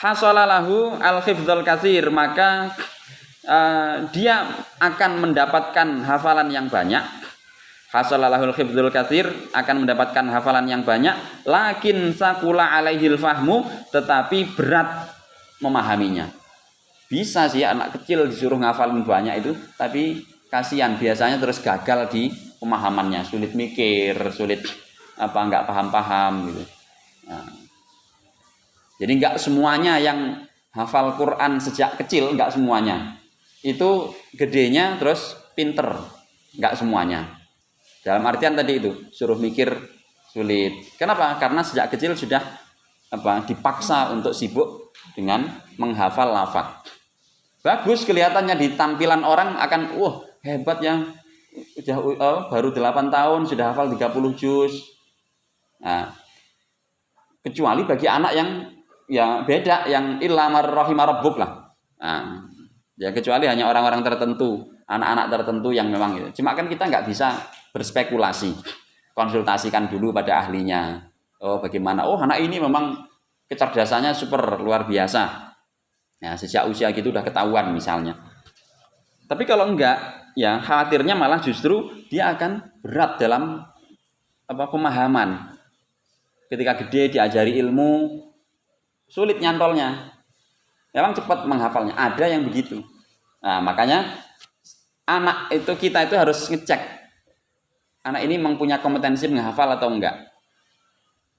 hasalalahu al-hifdzul katsir, maka dia akan mendapatkan hafalan yang banyak. Hasalalahul hifdzul katsir, akan mendapatkan hafalan yang banyak, lakin sakula alaihil fahmu, tetapi berat memahaminya. Bisa sih anak kecil disuruh ngafalin banyak itu, tapi kasihan biasanya terus gagal di pemahamannya, sulit mikir, sulit enggak paham-paham gitu. Nah, jadi enggak semuanya yang hafal Quran sejak kecil, enggak semuanya. Itu gedenya terus pinter, enggak semuanya. Dalam artian tadi itu, suruh mikir sulit. Kenapa? Karena sejak kecil sudah dipaksa untuk sibuk dengan menghafal lafaz. Bagus kelihatannya di tampilan orang akan, hebat yang udah baru 8 tahun sudah hafal 30 juz. Nah, kecuali bagi anak yang ya beda, yang illa marrahima rabbuk lah. Nah, ya kecuali hanya orang-orang tertentu, anak-anak tertentu yang memang itu. Cuma kan kita nggak bisa berspekulasi, konsultasikan dulu pada ahlinya. Bagaimana? Anak ini memang kecerdasannya super luar biasa. Ya, sejak usia gitu udah ketahuan misalnya. Tapi kalau enggak, ya khawatirnya malah justru dia akan berat dalam pemahaman. Ketika gede diajari ilmu, sulit nyantolnya. Memang cepat menghafalnya. Ada yang begitu. Nah, makanya kita itu harus ngecek. Anak ini mempunyai kompetensi menghafal atau enggak.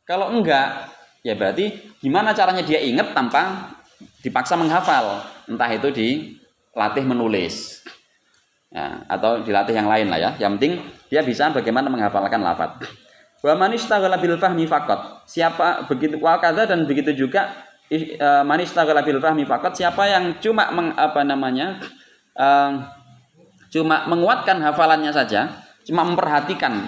Kalau enggak, ya berarti gimana caranya dia ingat tanpa dipaksa menghafal. Entah itu dilatih menulis, ya, atau dilatih yang lain lah ya. Yang penting dia bisa bagaimana menghafalkan lafaz. Wa man ishtaghala bil fahmi faqat. Siapa begitu wakada dan begitu juga man ishtaghala bil fahmi faqat, siapa yang cuma cuma menguatkan hafalannya saja, cuma memperhatikan,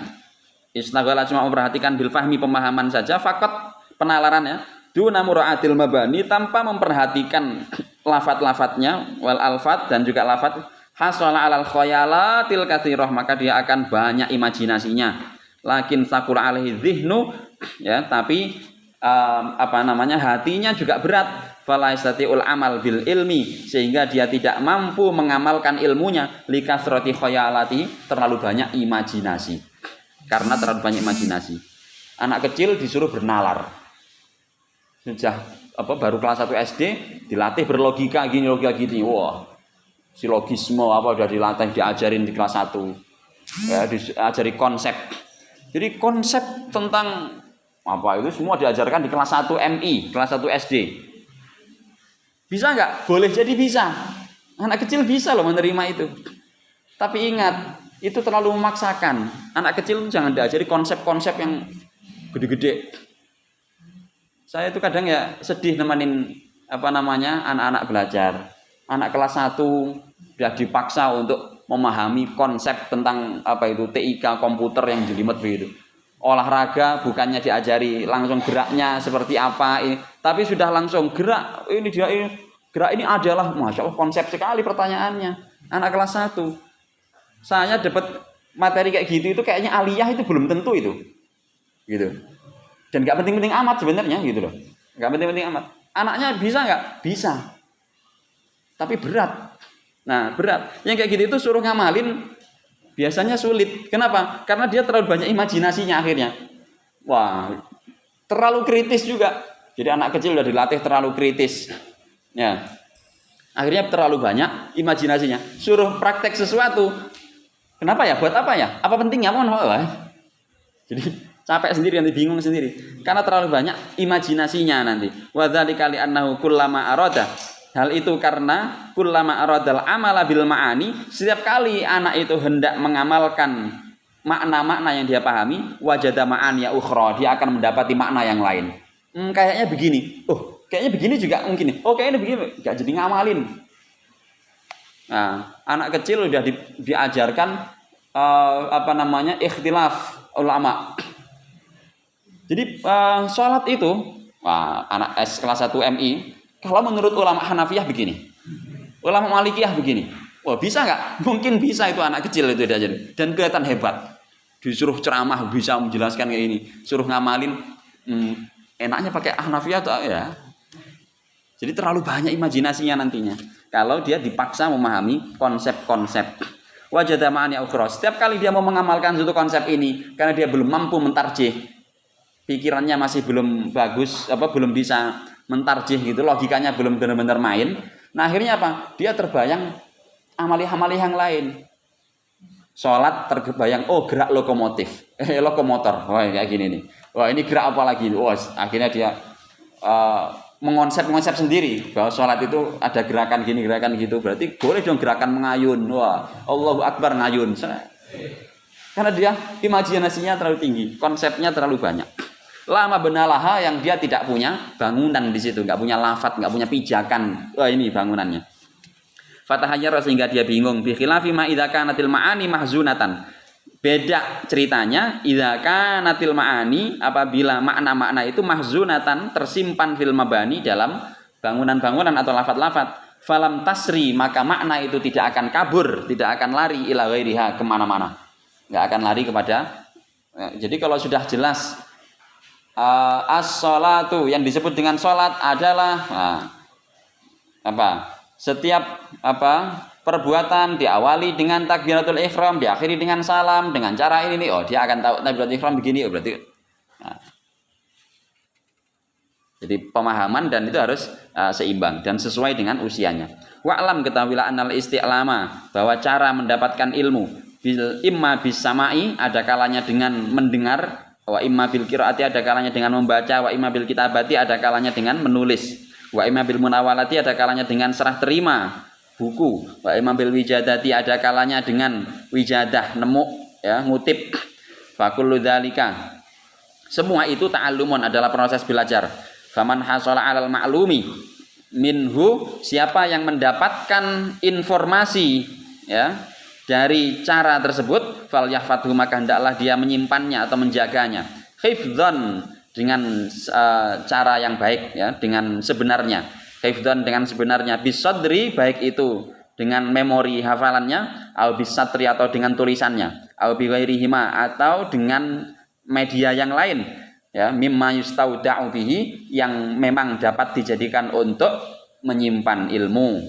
ishtaghala cuma memperhatikan bil fahmi pemahaman saja, faqat penalarannya, duna mura'atil mabani, tanpa memperhatikan lafaz-lafaznya, wal alfat dan juga lafaz, hasala alal khayalatil katsirah, maka dia akan banyak imajinasinya. Lakin sakul alaihi dzihnu, ya, tapi hatinya juga berat. Fala yastati'ul amal bil ilmi, sehingga dia tidak mampu mengamalkan ilmunya, likasrati khayalati, terlalu banyak imajinasi. Karena terlalu banyak imajinasi. Anak kecil disuruh bernalar. Sejak baru kelas 1 SD dilatih berlogika gini, logika gini. Wah, silogisme udah dilatih, diajarin di kelas 1. Ya, diajari konsep. Jadi konsep tentang itu semua diajarkan di kelas 1 MI, kelas 1 SD. Bisa nggak? Boleh jadi bisa. Anak kecil bisa loh menerima itu. Tapi ingat, itu terlalu memaksakan. Anak kecil jangan diajari konsep-konsep yang gede-gede. Saya itu kadang ya sedih nemenin anak-anak belajar. Anak kelas 1 sudah dipaksa untuk memahami konsep tentang TIK komputer yang jelimet begitu. Olahraga bukannya diajari langsung geraknya seperti apa ini, tapi sudah langsung gerak ini adalah, masya Allah, konsep sekali pertanyaannya. Anak kelas 1. Saya dapat materi kayak gitu itu kayaknya aliyah itu belum tentu itu. Gitu. Dan enggak penting-penting amat sebenarnya gitu loh. Enggak penting-penting amat. Anaknya bisa enggak? Bisa. Tapi berat. Nah, berat. Yang kayak gitu itu suruh ngamalin biasanya sulit. Kenapa? Karena dia terlalu banyak imajinasinya akhirnya. Wah, terlalu kritis juga. Jadi anak kecil udah dilatih terlalu kritis. Ya. Akhirnya terlalu banyak imajinasinya. Suruh praktek sesuatu. Kenapa ya? Buat apa ya? Apa pentingnya? Jadi capek sendiri, nanti bingung sendiri. Karena terlalu banyak imajinasinya nanti. Wa dzalika li annahu kullama arada. Hal itu karena kullama aradal amala bil ma'ani, setiap kali anak itu hendak mengamalkan makna-makna yang dia pahami, wajada ma'aniya ukhra, dia akan mendapati makna yang lain. Kayaknya begini. Kayaknya begini juga mungkin. Kayaknya begini, enggak jadi ngamalin. Nah, anak kecil udah diajarkan ikhtilaf ulama. Jadi sholat itu, anak kelas 1 MI, kalau menurut ulama Hanafiyah begini, ulama Malikiyah begini. Bisa nggak? Mungkin bisa itu anak kecil itu diajarin. Dan kelihatan hebat. Disuruh ceramah bisa menjelaskan kayak ini. Suruh ngamalin, enaknya pakai Hanafiyah tuh ya. Jadi terlalu banyak imajinasinya nantinya. Kalau dia dipaksa memahami konsep-konsep. Wajada ma'ani ukhra. Setiap kali dia mau mengamalkan suatu konsep ini, karena dia belum mampu mentarjih, pikirannya masih belum bagus, belum bisa mentarjih gitu, logikanya belum benar-benar main. Nah akhirnya apa? Dia terbayang amali-amali yang lain. Sholat terbayang, oh gerak lokomotif, lokomotor. Wah kayak gini nih. Wah ini gerak apa lagi? Wah akhirnya dia mengonsep sendiri bahwa sholat itu ada gerakan gini, gerakan gitu. Berarti boleh dong gerakan mengayun. Wah, Allahu Akbar ngayun. Karena dia imajinasinya terlalu tinggi, konsepnya terlalu banyak. Lama benalaha yang dia tidak punya bangunan di situ, nggak punya lafadz, nggak punya pijakan. Wah ini bangunannya. Fatahayyara sehingga dia bingung. Bi khilafi ma idza kanatil ma'ani mahzunatan. Beda ceritanya idza kanatil ma'ani apabila makna-makna itu mahzunatan tersimpan fil mabani dalam bangunan-bangunan atau lafadz-lafadz. Falam tasri maka makna itu tidak akan kabur, tidak akan lari ila ghairiha kemana-mana. Nggak akan lari kepada. Jadi kalau sudah jelas as-sholatu yang disebut dengan sholat adalah setiap perbuatan diawali dengan takbiratul ihram, diakhiri dengan salam, dengan cara ini nih, dia akan tahu takbiratul ihram begini, berarti. Jadi pemahaman dan itu harus seimbang dan sesuai dengan usianya. Wa'lam ketahuilah annal isti'lama bahwa cara mendapatkan ilmu bil imma bis sama'i ada kalanya dengan mendengar, wa imma bil qiraati ada kalanya dengan membaca, wa imma bil kitabati ada kalanya dengan menulis, wa imma bil munawalati ada kalanya dengan serah terima buku, wa imma bil wijadati ada kalanya dengan wijadah nemu ngutip. Fa kullu dzalika semua itu ta'allumun adalah proses belajar. Faman hasala 'alal ma'lumi minhu siapa yang mendapatkan informasi dari cara tersebut fal yahfadhu maka hendaklah dia menyimpannya atau menjaganya hifdzan dengan cara yang baik dengan sebenarnya. Hifdzan dengan sebenarnya bisadri baik itu dengan memori hafalannya au bisatri atau dengan tulisannya au bi ghairihima atau dengan media yang lain mimma yustauda'u bihi yang memang dapat dijadikan untuk menyimpan ilmu.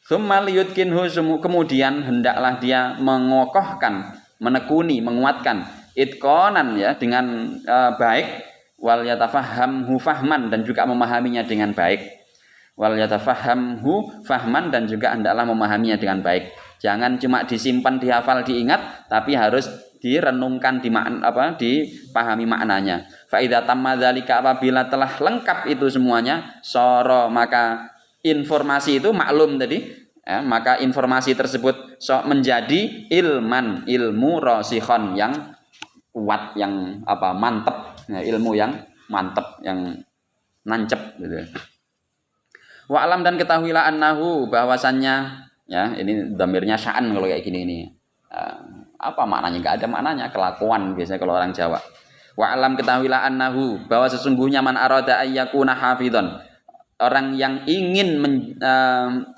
Tsumma liyutkinhu kemudian hendaklah dia mengokohkan, menekuni, menguatkan itqanan dengan baik wal yatafahhamhu fahman dan juga memahaminya dengan baik. Wal yatafahhamhu fahman dan juga hendaklah memahaminya dengan baik. Jangan cuma disimpan, dihafal, diingat, tapi harus direnungkan, dipahami maknanya. Fa idza tamma dzalika apabila telah lengkap itu semuanya, soro maka informasi itu maklum tadi, maka informasi tersebut menjadi ilmu rasikhon yang kuat, yang mantep, ilmu yang mantep, yang nancep gitu. Wa alam dan ketahuilah annahu bahwasannya ini dhamirnya sya'an kalau kayak gini ini. Apa maknanya? Enggak ada maknanya, kelakuan biasanya kalau orang Jawa. Wa alam ketahuilah annahu bahwa sesungguhnya man arada ayyakuna hafidhan orang yang ingin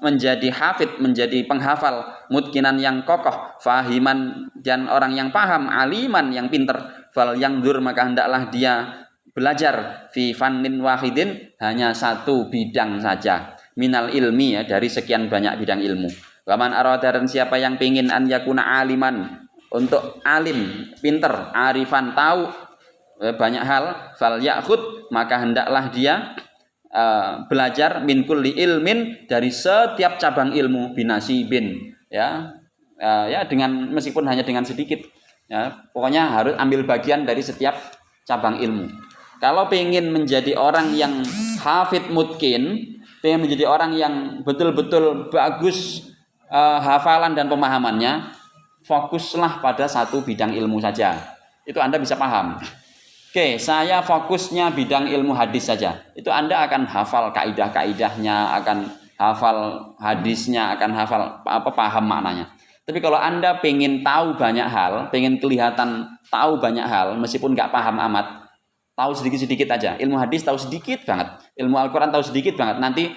menjadi hafid, menjadi penghafal, mutkinan yang kokoh, fahiman dan orang yang paham, aliman yang pinter, fal yangdur maka hendaklah dia belajar fi fannin wahidin hanya satu bidang saja minal ilmi dari sekian banyak bidang ilmu. Waman arada dan siapa yang pengin an yakuna aliman untuk alim, pinter, arifan tahu banyak hal, fal ya'khud maka hendaklah dia belajar min kulli ilmin dari setiap cabang ilmu binasibin dengan meskipun hanya dengan sedikit pokoknya harus ambil bagian dari setiap cabang ilmu. Kalau pengen menjadi orang yang hafid mutkin, pengen menjadi orang yang betul-betul bagus hafalan dan pemahamannya, fokuslah pada satu bidang ilmu saja. Itu Anda bisa paham. Oke, saya fokusnya bidang ilmu hadis saja. Itu Anda akan hafal kaidah-kaidahnya, akan hafal hadisnya, akan hafal paham maknanya. Tapi kalau Anda pengen tahu banyak hal, pengen kelihatan tahu banyak hal, meskipun nggak paham amat, tahu sedikit-sedikit aja. Ilmu hadis tahu sedikit banget, ilmu Al-Quran tahu sedikit banget. Nanti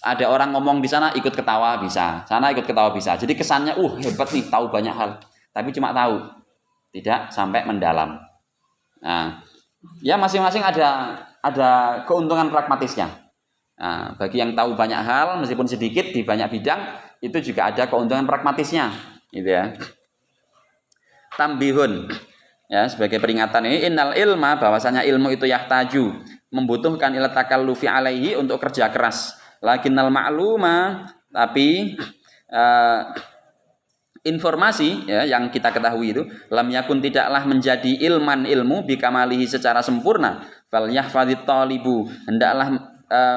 ada orang ngomong di sana ikut ketawa bisa, sana ikut ketawa bisa. Jadi kesannya, hebat nih, tahu banyak hal. Tapi cuma tahu, tidak sampai mendalam. Nah, ya masing-masing ada keuntungan pragmatisnya. Nah, bagi yang tahu banyak hal meskipun sedikit di banyak bidang itu juga ada keuntungan pragmatisnya, gitu ya. Tambihun, ya, sebagai peringatan ini, innal ilma, bahwasanya ilmu itu yahtaju, membutuhkan ila takallufi alaihi, untuk kerja keras. Lakinnal ma'luma, tapi informasi, ya, yang kita ketahui itu lam yakun, tidaklah menjadi ilman, ilmu bikamalihi, secara sempurna. Fal yahfadhit talibu, hendaklah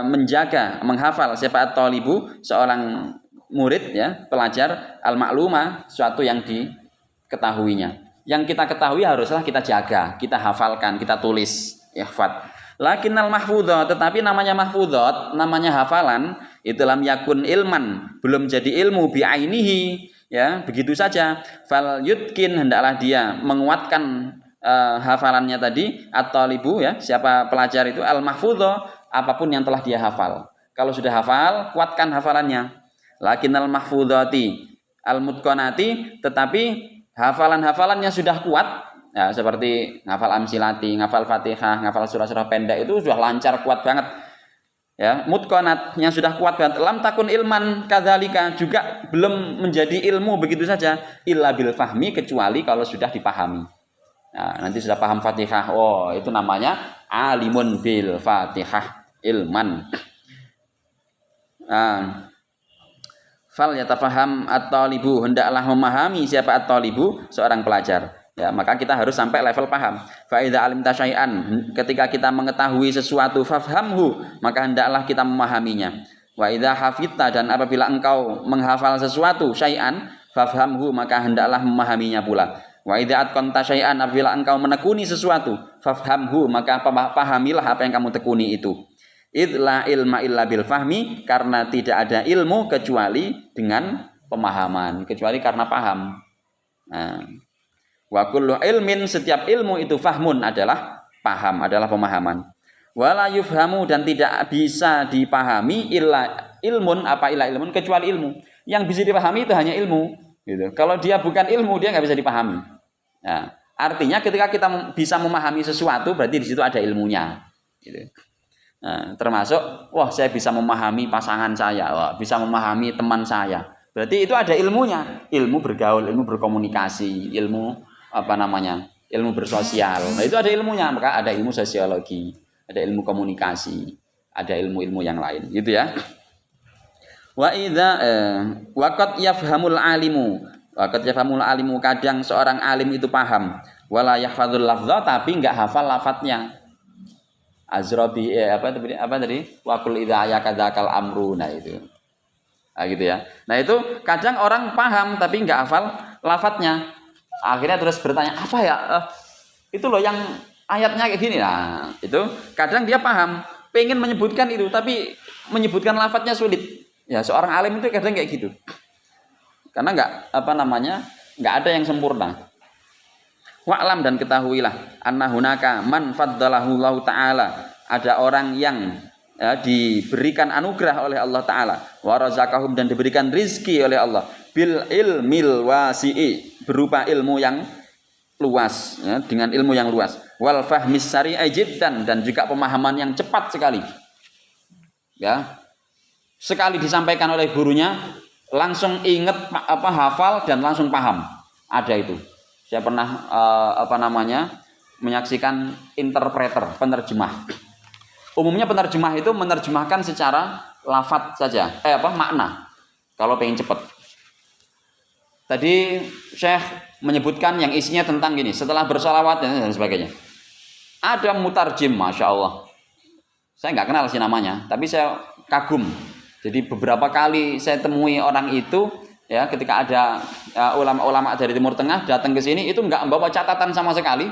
menjaga, menghafal, siapa at-talibu, seorang murid, ya, pelajar, al ma'luma, suatu yang diketahuinya. Yang kita ketahui haruslah kita jaga, kita hafalkan, kita tulis, ihfad. Lakinnal mahfudhat, tetapi namanya mahfudhat, namanya hafalan, itu lam yakun ilman, belum jadi ilmu bi'ainihi, ya, begitu saja. Fal yutkin, hendaklah dia menguatkan hafalannya tadi, at-talibu, ya, siapa pelajar itu, al mahfudha, apapun yang telah dia hafal. Kalau sudah hafal, kuatkan hafalannya. Lakinnal mahfudhati al mutqanati, tetapi hafalan-hafalannya sudah kuat, ya, seperti ngafal amsilati, ngafal Fatihah, ngafal surah-surah pendek, itu sudah lancar, kuat banget. Ya, mutqanatnya sudah kuat banget. Lam takun ilman kadzalika, juga belum menjadi ilmu begitu saja, illa bil fahmi, kecuali kalau sudah dipahami. Nah, nanti sudah paham Fatihah, oh itu namanya alimun bil Fatihah ilman. Nah, fal yatafaham at-talibu, hendaklah memahami siapa at-talibu, seorang pelajar. Ya, maka kita harus sampai level paham. Fa idza alimta syai'an, ketika kita mengetahui sesuatu, fafhamhu, maka hendaklah kita memahaminya. Wa idza hafidta, dan apabila engkau menghafal sesuatu, syai'an, fafhamhu, maka hendaklah memahaminya pula. Wa idza atqanta syai'an, apabila engkau menekuni sesuatu, fafhamhu, maka pahamilah apa yang kamu tekuni itu. Idla ilma illa bil fahmi, karena tidak ada ilmu kecuali dengan pemahaman, kecuali karena paham. Nah, wa kullu ilmin, setiap ilmu itu fahmun, adalah paham, adalah pemahaman. Wala yufhamu, dan tidak bisa dipahami, illa ilmun, apa illa ilmun, kecuali ilmu. Yang bisa dipahami itu hanya ilmu, gitu. Kalau dia bukan ilmu, dia nggak bisa dipahami. Nah, artinya ketika kita bisa memahami sesuatu, berarti di situ ada ilmunya, gitu. Nah, termasuk, wah, saya bisa memahami pasangan saya, wah, bisa memahami teman saya. Berarti itu ada ilmunya, ilmu bergaul, ilmu berkomunikasi, ilmu apa namanya, ilmu bersosial. Nah, itu ada ilmunya, maka ada ilmu sosiologi, ada ilmu komunikasi, ada ilmu-ilmu yang lain, gitu ya. Wa idza waqad yafhamul alimu, waqad yafhamul alimu, kadang seorang alim itu paham, wala yahfadzul lafdha, tapi enggak hafal lafadznya. Azrabi apa tadi? Wa qul idza ayakadzakal amru, nah itu. Nah, gitu ya. Nah, itu kadang orang paham tapi enggak hafal lafadznya. Akhirnya terus bertanya, apa ya? Itu loh yang ayatnya kayak gini. Nah, itu kadang dia paham, pengen menyebutkan itu, tapi menyebutkan lafadznya sulit. Ya, seorang alim itu kadang kayak gitu. Karena enggak enggak ada yang sempurna. Wa'lam, dan ketahuilah, anna hunaka man faddalahu Allah Ta'ala, ada orang yang, ya, diberikan anugerah oleh Allah Ta'ala, wa razaqahum, dan diberikan rizki oleh Allah, bil ilmil wasi'i, berupa ilmu yang luas, ya, dengan ilmu yang luas, wal fahmis sari'i jiddan, dan juga pemahaman yang cepat sekali. Ya, sekali disampaikan oleh gurunya langsung ingat, hafal, dan langsung paham. Ada itu. Saya pernah menyaksikan interpreter, penerjemah. Umumnya penerjemah itu menerjemahkan secara lafadz saja, makna. Kalau pengen cepat. Tadi Syekh menyebutkan yang isinya tentang gini, setelah bersolawat dan sebagainya. Ada mutarjim, masya Allah. Saya nggak kenal sih namanya, tapi saya kagum. Jadi beberapa kali saya temui orang itu, ya, ketika ada ulama-ulama dari Timur Tengah datang ke sini, itu nggak membawa catatan sama sekali,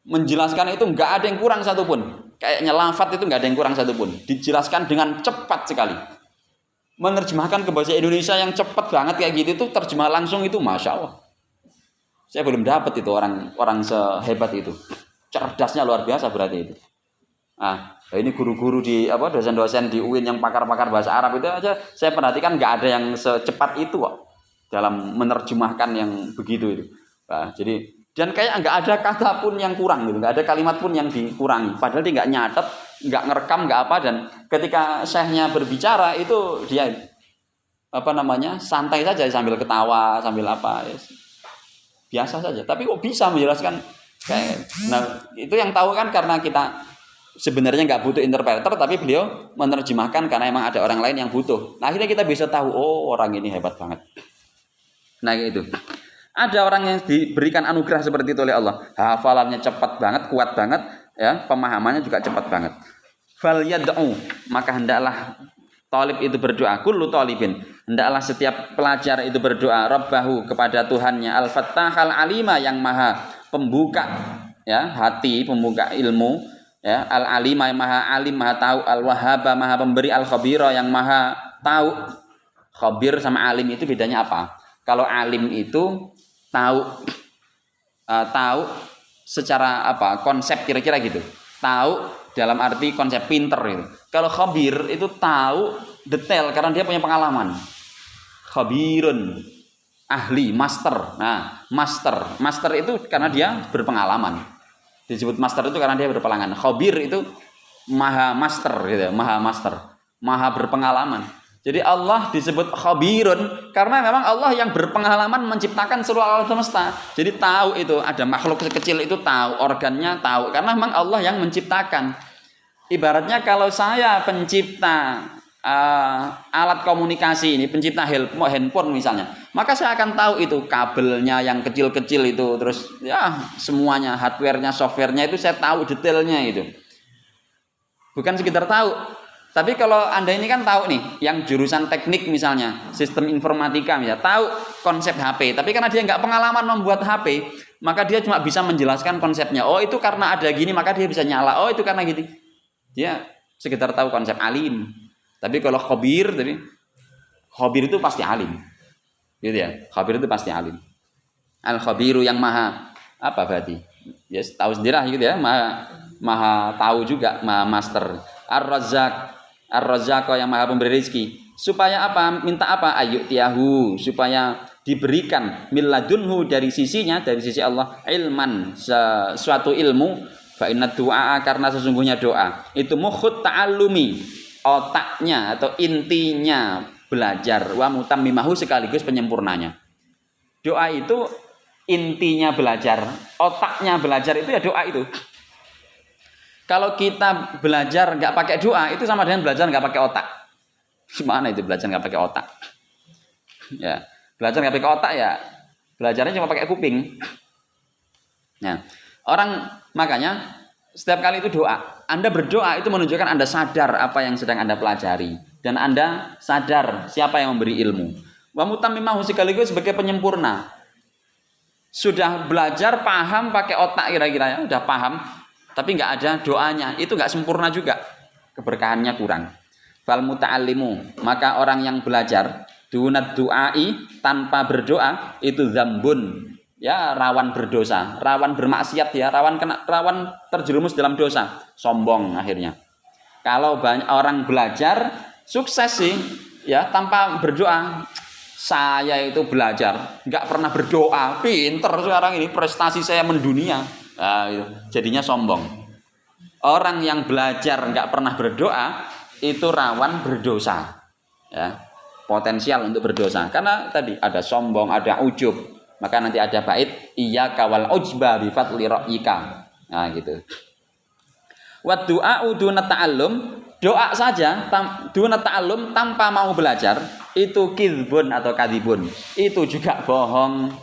menjelaskan itu nggak ada yang kurang satupun. Kayaknya lafadz itu nggak ada yang kurang satupun. Dijelaskan dengan cepat sekali. Menerjemahkan ke bahasa Indonesia yang cepat banget kayak gitu, itu terjemah langsung itu, masya Allah. Saya belum dapat itu orang sehebat itu. Cerdasnya luar biasa berarti itu. Nah, ini guru-guru dosen-dosen di UIN yang pakar-pakar bahasa Arab itu aja saya perhatikan nggak ada yang secepat itu kok dalam menerjemahkan yang begitu itu. Nah, jadi Dan kayak nggak ada kata pun yang kurang gitu, nggak ada kalimat pun yang dikurangi. Padahal dia nggak nyatet, nggak ngerekam, nggak apa. Dan ketika syekhnya berbicara itu dia santai saja sambil ketawa, sambil apa, ya, biasa saja. Tapi kok bisa menjelaskan kayak, nah itu yang tahu kan karena kita sebenarnya nggak butuh interpreter, tapi beliau menerjemahkan karena emang ada orang lain yang butuh. Nah akhirnya kita bisa tahu, oh orang ini hebat banget. Nah gitu. Ada orang yang diberikan anugerah seperti itu oleh Allah. Hafalannya cepat banget, kuat banget, ya, pemahamannya juga cepat banget. Fal yad'u, maka hendaklah talib itu berdoa, kullu talibin, hendaklah setiap pelajar itu berdoa rabbahu kepada Tuhannya, al-fattahal alima yang maha pembuka, ya, hati, pembuka ilmu, ya, al-alima yang maha alim, maha tahu, al-wahhaba maha pemberi, al-khabira yang maha tahu. Khabir sama alim itu bedanya apa? Kalau alim itu tahu secara apa konsep kira-kira gitu, tahu dalam arti konsep pinter itu. Kalau khabir itu tahu detail karena dia punya pengalaman. Khabirun, ahli, master. Nah, master itu karena dia berpengalaman. Disebut master itu karena dia berpengalaman. Khabir itu maha master gitu, maha berpengalaman. Jadi Allah disebut khabirun karena memang Allah yang berpengalaman menciptakan seluruh alam semesta. Jadi tahu itu ada makhluk kecil itu tahu, organnya tahu karena memang Allah yang menciptakan. Ibaratnya kalau saya pencipta alat komunikasi ini, pencipta handphone misalnya, maka saya akan tahu itu kabelnya yang kecil-kecil itu, terus ya semuanya, hardware-nya, software-nya itu saya tahu detailnya itu. Bukan sekedar tahu. Tapi kalau Anda ini kan tahu nih, yang jurusan teknik misalnya, sistem informatika misalnya, tahu konsep HP. Tapi karena dia nggak pengalaman membuat HP, maka dia cuma bisa menjelaskan konsepnya. Oh itu karena ada gini, maka dia bisa nyala. Oh itu karena gini. Dia sekedar tahu konsep alim. Tapi kalau khabir itu pasti alim. Gitu ya, khabir itu pasti alim. Al-khabiru yang maha, apa berarti? Ya tahu sendiri lah gitu ya, maha tahu juga, maha master. Ar-Razzaq yang maha pemberi rezeki. Supaya apa? Minta apa? Ayyutiyahu, supaya diberikan milladunhu dari sisinya, dari sisi Allah, ilman, suatu ilmu. Fa inna du'a, karena sesungguhnya doa itu mukhut ta'allumi, otaknya atau intinya belajar, wa mutammimahu sekaligus penyempurnanya. Doa itu intinya belajar, otaknya belajar itu ya doa itu. Kalau kita belajar nggak pakai doa, itu sama dengan belajar nggak pakai otak. Gimana itu belajar nggak pakai otak? Ya, belajar nggak pakai otak ya, belajarnya cuma pakai kuping. Nah, orang makanya setiap kali itu doa. Anda berdoa itu menunjukkan Anda sadar apa yang sedang Anda pelajari dan Anda sadar siapa yang memberi ilmu. Wa mutammimahu sekaligus sebagai penyempurna. Sudah belajar paham pakai otak kira-kira ya, udah paham. Tapi nggak ada doanya, itu nggak sempurna juga, keberkahannya kurang. Fal muta'allimu, maka orang yang belajar dunat du'ai, tanpa berdoa itu zambun, ya rawan berdosa, rawan bermaksiat ya, rawan terjerumus dalam dosa, sombong akhirnya. Kalau banyak orang belajar sukses sih, ya tanpa berdoa. Saya itu belajar nggak pernah berdoa, pinter sekarang ini, prestasi saya mendunia. Jadinya sombong. Orang yang belajar nggak pernah berdoa itu rawan berdosa, ya, potensial untuk berdosa karena tadi ada sombong, ada ujub. Maka nanti ada bait iya kawal ujba bi fadli ra'yika. Nah gitu. Wa du'a'u duna ta'allum, doa saja duna ta'allum tanpa mau belajar itu kizbun atau kadibun, itu juga bohong.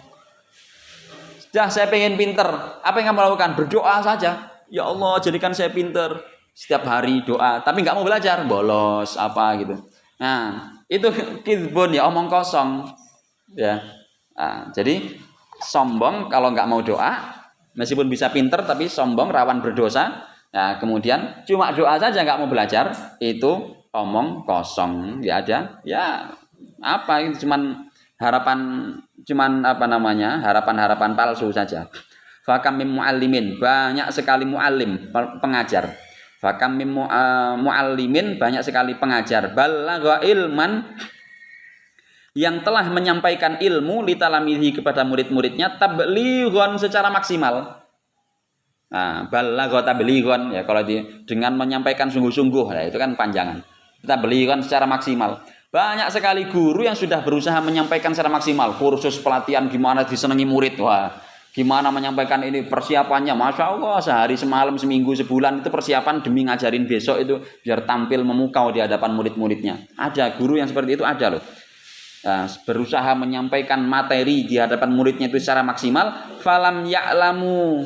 Dah saya pengen pinter, apa yang kamu lakukan? Berdoa saja. Ya Allah jadikan saya pinter. Setiap hari doa, tapi nggak mau belajar, bolos apa gitu. Nah itu kizbun ya, omong kosong. Ya, jadi sombong kalau nggak mau doa, meskipun bisa pinter tapi sombong rawan berdosa. Nah kemudian cuma doa saja nggak mau belajar, itu omong kosong. Ya ada, ya apa itu cuman harapan-harapan palsu saja. Fakam mim muallimin, banyak sekali muallim, pengajar. Fakam mim muallimin, banyak sekali pengajar. Balagha ilman, yang telah menyampaikan ilmu litalamihi kepada murid-muridnya tablighon secara maksimal. Nah, balagha tablighon ya kalau dengan menyampaikan sungguh-sungguh ya itu kan panjangan. Tablighon secara maksimal. Banyak sekali guru yang sudah berusaha menyampaikan secara maksimal, kursus pelatihan gimana disenangi murid. Wah, gimana menyampaikan ini persiapannya, masya Allah sehari semalam seminggu sebulan itu persiapan demi ngajarin besok itu biar tampil memukau di hadapan murid-muridnya. Ada guru yang seperti itu ada loh. Nah, berusaha menyampaikan materi di hadapan muridnya itu secara maksimal, falam ya'lamu.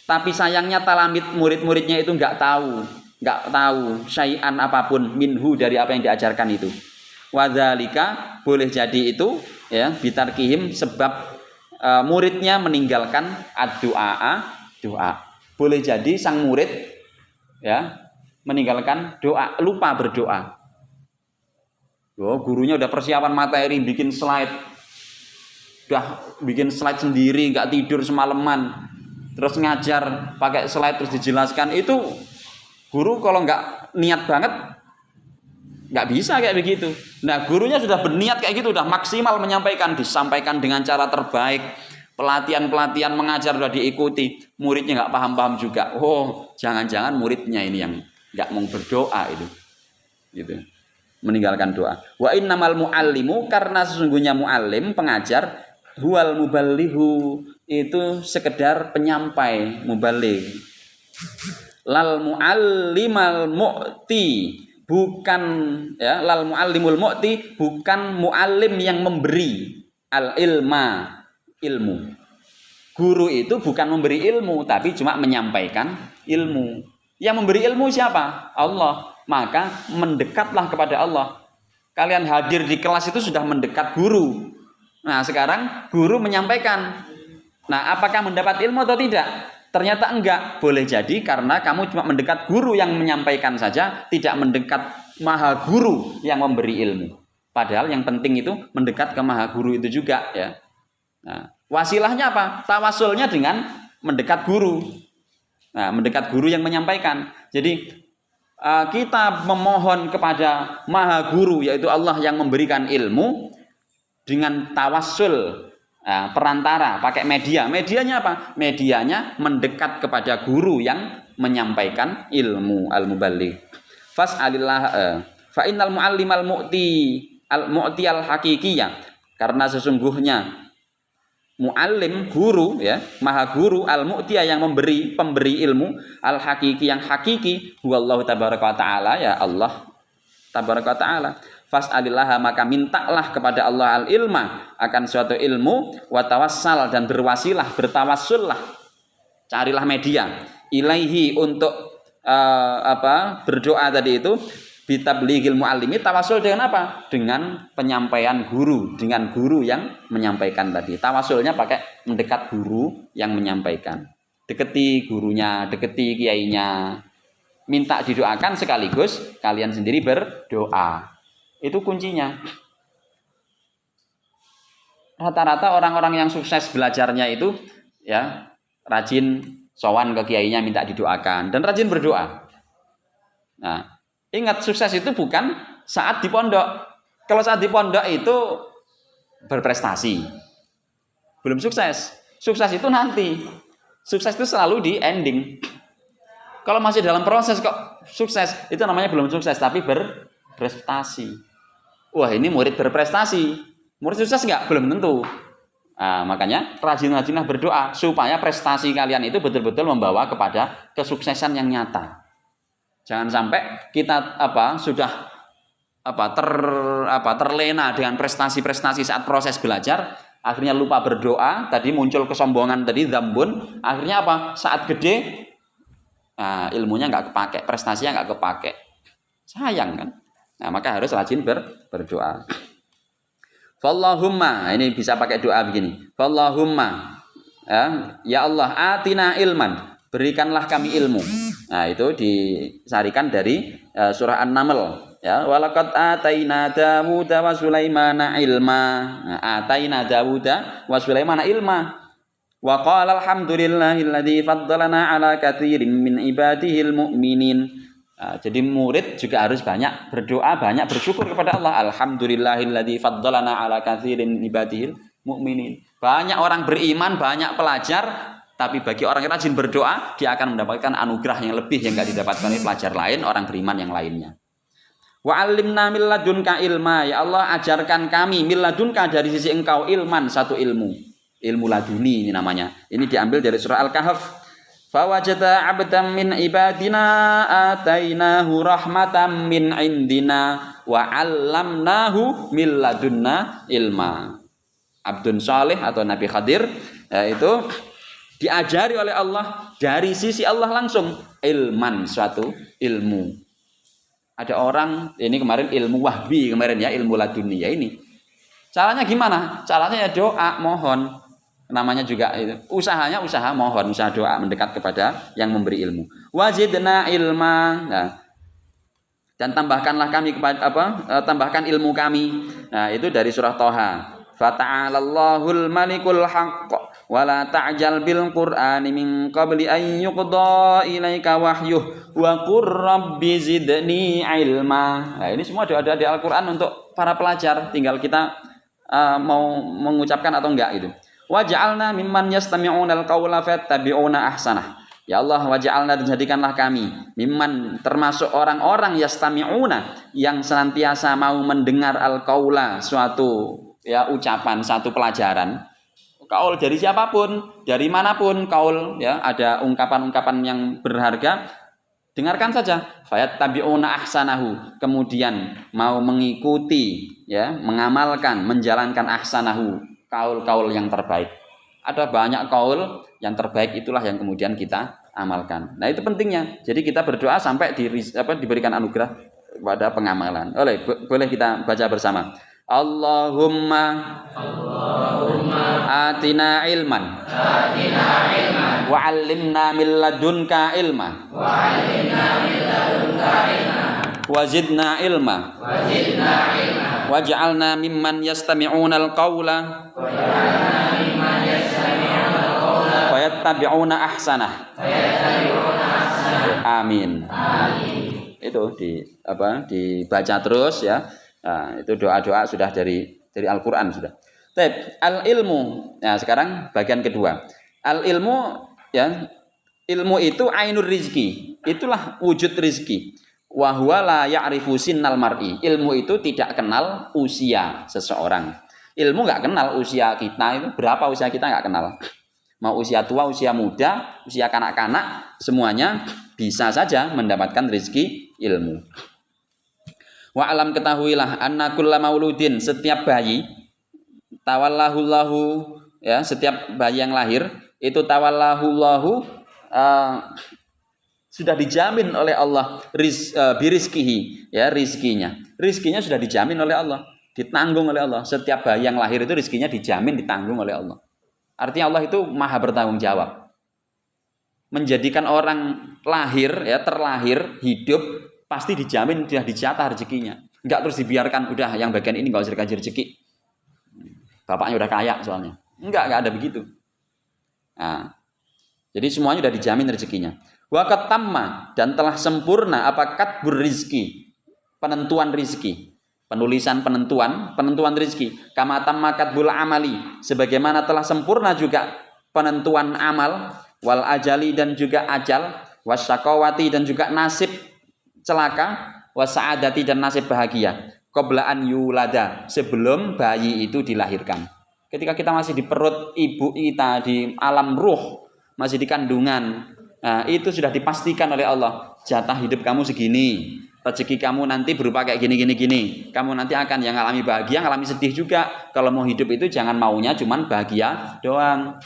Tapi sayangnya talamid murid-muridnya itu nggak tahu syai'an apapun minhu dari apa yang diajarkan itu. Wadzalika boleh jadi itu ya bitarkihim sebab muridnya meninggalkan doa. Boleh jadi sang murid ya meninggalkan doa, lupa berdoa. Gurunya udah persiapan materi, bikin slide sendiri, nggak tidur semalaman, terus ngajar pakai slide terus dijelaskan. Itu guru kalau nggak niat banget nggak bisa kayak begitu. Nah gurunya sudah berniat kayak gitu, udah maksimal menyampaikan, disampaikan dengan cara terbaik, pelatihan mengajar sudah diikuti, muridnya nggak paham juga. Jangan-jangan muridnya ini yang nggak mau berdoa itu, gitu. Meninggalkan doa. Wa innamal muallimu, karena sesungguhnya muallim pengajar, huwal muballighu, itu sekedar penyampai, muballigh. Lal muallimal mu'ti, bukan ya, lal muallimul mu'ti, bukan muallim yang memberi al ilma, ilmu. Guru itu bukan memberi ilmu tapi cuma menyampaikan ilmu. Yang memberi ilmu siapa? Allah. Maka mendekatlah kepada Allah. Kalian hadir di kelas itu sudah mendekat guru. Nah sekarang guru menyampaikan. Nah apakah mendapat ilmu atau tidak? Ternyata enggak. Boleh jadi karena kamu cuma mendekat guru yang menyampaikan saja, tidak mendekat maha guru yang memberi ilmu. Padahal yang penting itu mendekat ke maha guru itu juga ya. Nah, wasilahnya apa? Tawasulnya dengan mendekat guru. Nah, mendekat guru yang menyampaikan. Jadi kita memohon kepada maha guru yaitu Allah yang memberikan ilmu dengan tawassul, perantara, pakai medianya apa? Medianya mendekat kepada guru yang menyampaikan ilmu, al-muballigh. Fas'alillah fa innal muallimal mu'ti al-haqiqiyah, karena sesungguhnya muallim, guru ya, maha guru, al-mu'tiyah yang pemberi ilmu, al-hakiki yang hakiki, huwallahu tabaraka wa taala, ya Allah tabaraka wa taala. Fas'alillah, maka mintalah kepada Allah al-ilma, akan suatu ilmu, wa tawassal, dan berwasilah, bertawassullah, carilah media ilaihi untuk berdoa tadi itu, bitablighil muallimi, tawasul dengan apa? Dengan penyampaian guru, dengan guru yang menyampaikan tadi. Tawasulnya pakai mendekat guru yang menyampaikan. Deketi gurunya, deketi kiainya. Minta didoakan sekaligus kalian sendiri berdoa. Itu kuncinya. Rata-rata orang-orang yang sukses belajarnya itu ya rajin sowan ke kiainya minta didoakan dan rajin berdoa. Nah, ingat, sukses itu bukan saat di pondok. Kalau saat di pondok itu berprestasi, belum sukses. Sukses itu nanti. Sukses itu selalu di ending. Kalau masih dalam proses kok sukses, itu namanya belum sukses, tapi berprestasi. Wah, ini murid berprestasi. Murid sukses nggak? Belum tentu. Nah, makanya rajin-rajinlah berdoa supaya prestasi kalian itu betul-betul membawa kepada kesuksesan yang nyata. Jangan sampai kita sudah terlena dengan prestasi-prestasi saat proses belajar, akhirnya lupa berdoa, tadi muncul kesombongan tadi, dzambun, akhirnya saat gede ilmunya nggak kepake, prestasinya nggak kepake, sayang kan. Nah maka harus rajin berdoa. Fallahumma, ini bisa pakai doa begini, Fallahumma, ya Allah, atina ilman, berikanlah kami ilmu. Nah itu disarikan dari surah An-Naml ya, walaqad ataina Dawuda wa Sulaimana ilma. Nah, ataina Dawuda wa Sulaimana ilma wa qala alhamdulillahilladzi faddalana ala katsirin min ibadihil mu'minin. Jadi murid juga harus banyak berdoa, banyak bersyukur kepada Allah. Alhamdulillahilladzi faddalana ala katsirin ibadihil mu'minin. Banyak orang beriman, banyak pelajar, tapi bagi orang yang rajin berdoa, dia akan mendapatkan anugerah yang lebih yang enggak didapatkan oleh pelajar lain, orang beriman yang lainnya. Wa 'allimna min ladunka ilma, ya Allah ajarkan kami min ladunka dari sisi Engkau ilman, satu ilmu. Ilmu laduni ini namanya. Ini diambil dari surah Al-Kahf. Fawajada 'abdan min ibadina atainahu rahmatan min indina wa 'allamnahu min ladunna ilma. Abdun saleh atau Nabi Khadir itu diajari oleh Allah dari sisi Allah langsung ilman, suatu ilmu. Ada orang ini kemarin ilmu wahbi kemarin ya, ilmu laduni ya ini. Caranya gimana? Caranya ya doa, mohon. Namanya juga itu. Usahanya usaha mohon, usaha doa mendekat kepada yang memberi ilmu. Wazidna ilma. Nah, dan tambahkanlah kami kepada tambahkan ilmu kami. Nah, itu dari surah Thaha. Fata'alallahul malikul haqq wa la ta'jal bil qur'ani min qabli an yuqda ilaika wahyuh wa qur rabbi zidni ilma. Nah, ini semua doa-doa di Al-Qur'an untuk para pelajar, tinggal kita mau mengucapkan atau enggak gitu. Waj'alna mimman yastami'unal qawla fattabi'una ahsanah. Ya Allah, waj'alna, dan jadikanlah kami mimman, termasuk orang-orang yastami'una yang senantiasa mau mendengar al-qaula, suatu ya ucapan, satu pelajaran. Kaul dari siapapun, dari manapun kaul ya, ada ungkapan-ungkapan yang berharga, dengarkan saja. Fayattabi'una ahsanahu, kemudian mau mengikuti ya, mengamalkan, menjalankan ahsanahu, kaul-kaul yang terbaik. Ada banyak kaul, yang terbaik itulah yang kemudian kita amalkan. Nah, itu pentingnya. Jadi kita berdoa sampai diberikan anugerah pada pengamalan. Boleh kita baca bersama. Allahumma atina ilman wa 'allimna min ladunka ilma wa zidna ilma waj'alna mimman yastami'una al-qawla wa yattabi'una ahsanah. Amin. Itu dibaca terus ya. Nah, itu doa-doa sudah dari Al-Qur'an sudah. Baik, al-ilmu. Nah, sekarang bagian kedua. Al-ilmu ya, ilmu itu ainur rizki. Itulah wujud rizki. Wa huwa la ya'rifu sinnal mar'i. Ilmu itu tidak kenal usia seseorang. Ilmu enggak kenal usia kita, itu berapa usia kita enggak kenal. Mau usia tua, usia muda, usia kanak-kanak, semuanya bisa saja mendapatkan rizki ilmu. Wa alam, ketahuilah, anna kulla mauludin, setiap bayi, tawallahullahu ya, setiap bayi yang lahir itu tawallahullahu sudah dijamin oleh Allah birizkihi ya, rizkinya sudah dijamin oleh Allah, ditanggung oleh Allah. Setiap bayi yang lahir itu rizkinya dijamin, ditanggung oleh Allah. Artinya Allah itu maha bertanggung jawab. Menjadikan orang lahir ya, terlahir hidup, pasti dijamin, sudah dicatat rezekinya. Enggak terus dibiarkan, udah yang bagian ini enggak usah dikasih rezeki. Bapaknya udah kaya soalnya. Enggak ada begitu. Nah, jadi semuanya sudah dijamin rezekinya. Wa katamma, dan telah sempurna apa katbur rizki, penentuan rizki, penentuan rizki. Kama tamma katbul amali, sebagaimana telah sempurna juga penentuan amal, wal ajali, dan juga ajal, wasyaqawati, dan juga nasib celaka, wasaadati, dan nasib bahagia, qabla an yulada, sebelum bayi itu dilahirkan. Ketika kita masih di perut ibu kita, di alam ruh, masih di kandungan, nah, itu sudah dipastikan oleh Allah, jatah hidup kamu segini, rezeki kamu nanti berupa kayak gini, kamu nanti akan yang ngalami bahagia, ngalami sedih juga. Kalau mau hidup itu jangan maunya cuman bahagia doang.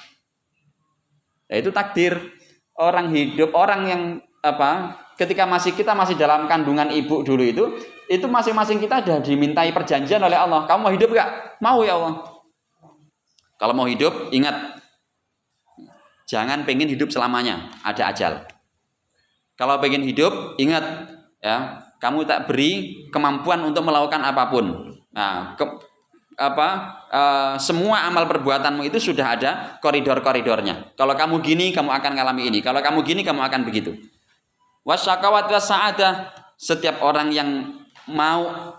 Nah, itu takdir. Orang hidup, orang yang ketika kita masih dalam kandungan ibu dulu itu masing-masing kita sudah dimintai perjanjian oleh Allah. Kamu mau hidup enggak? Mau ya Allah. Kalau mau hidup, ingat, jangan pengen hidup selamanya, ada ajal. Kalau pengen hidup, ingat ya, kamu tak beri kemampuan untuk melakukan apapun. Nah, semua amal perbuatanmu itu sudah ada koridor-koridornya. Kalau kamu gini, kamu akan mengalami ini. Kalau kamu gini, kamu akan begitu. Wasyakawat wasaadah, setiap orang yang mau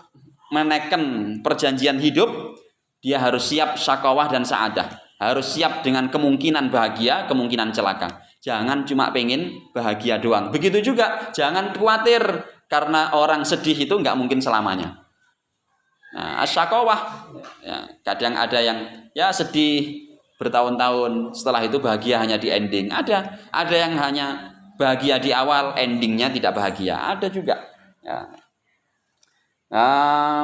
menekan perjanjian hidup, dia harus siap syakawah dan saadah. Harus siap dengan kemungkinan bahagia, kemungkinan celaka. Jangan cuma pengen bahagia doang. Begitu juga, jangan khawatir karena orang sedih itu nggak mungkin selamanya. Nah, asyakawah, ya, kadang ada yang ya sedih bertahun-tahun, setelah itu bahagia hanya di ending. Ada yang hanya bahagia di awal, endingnya tidak bahagia. Ada juga. Ya.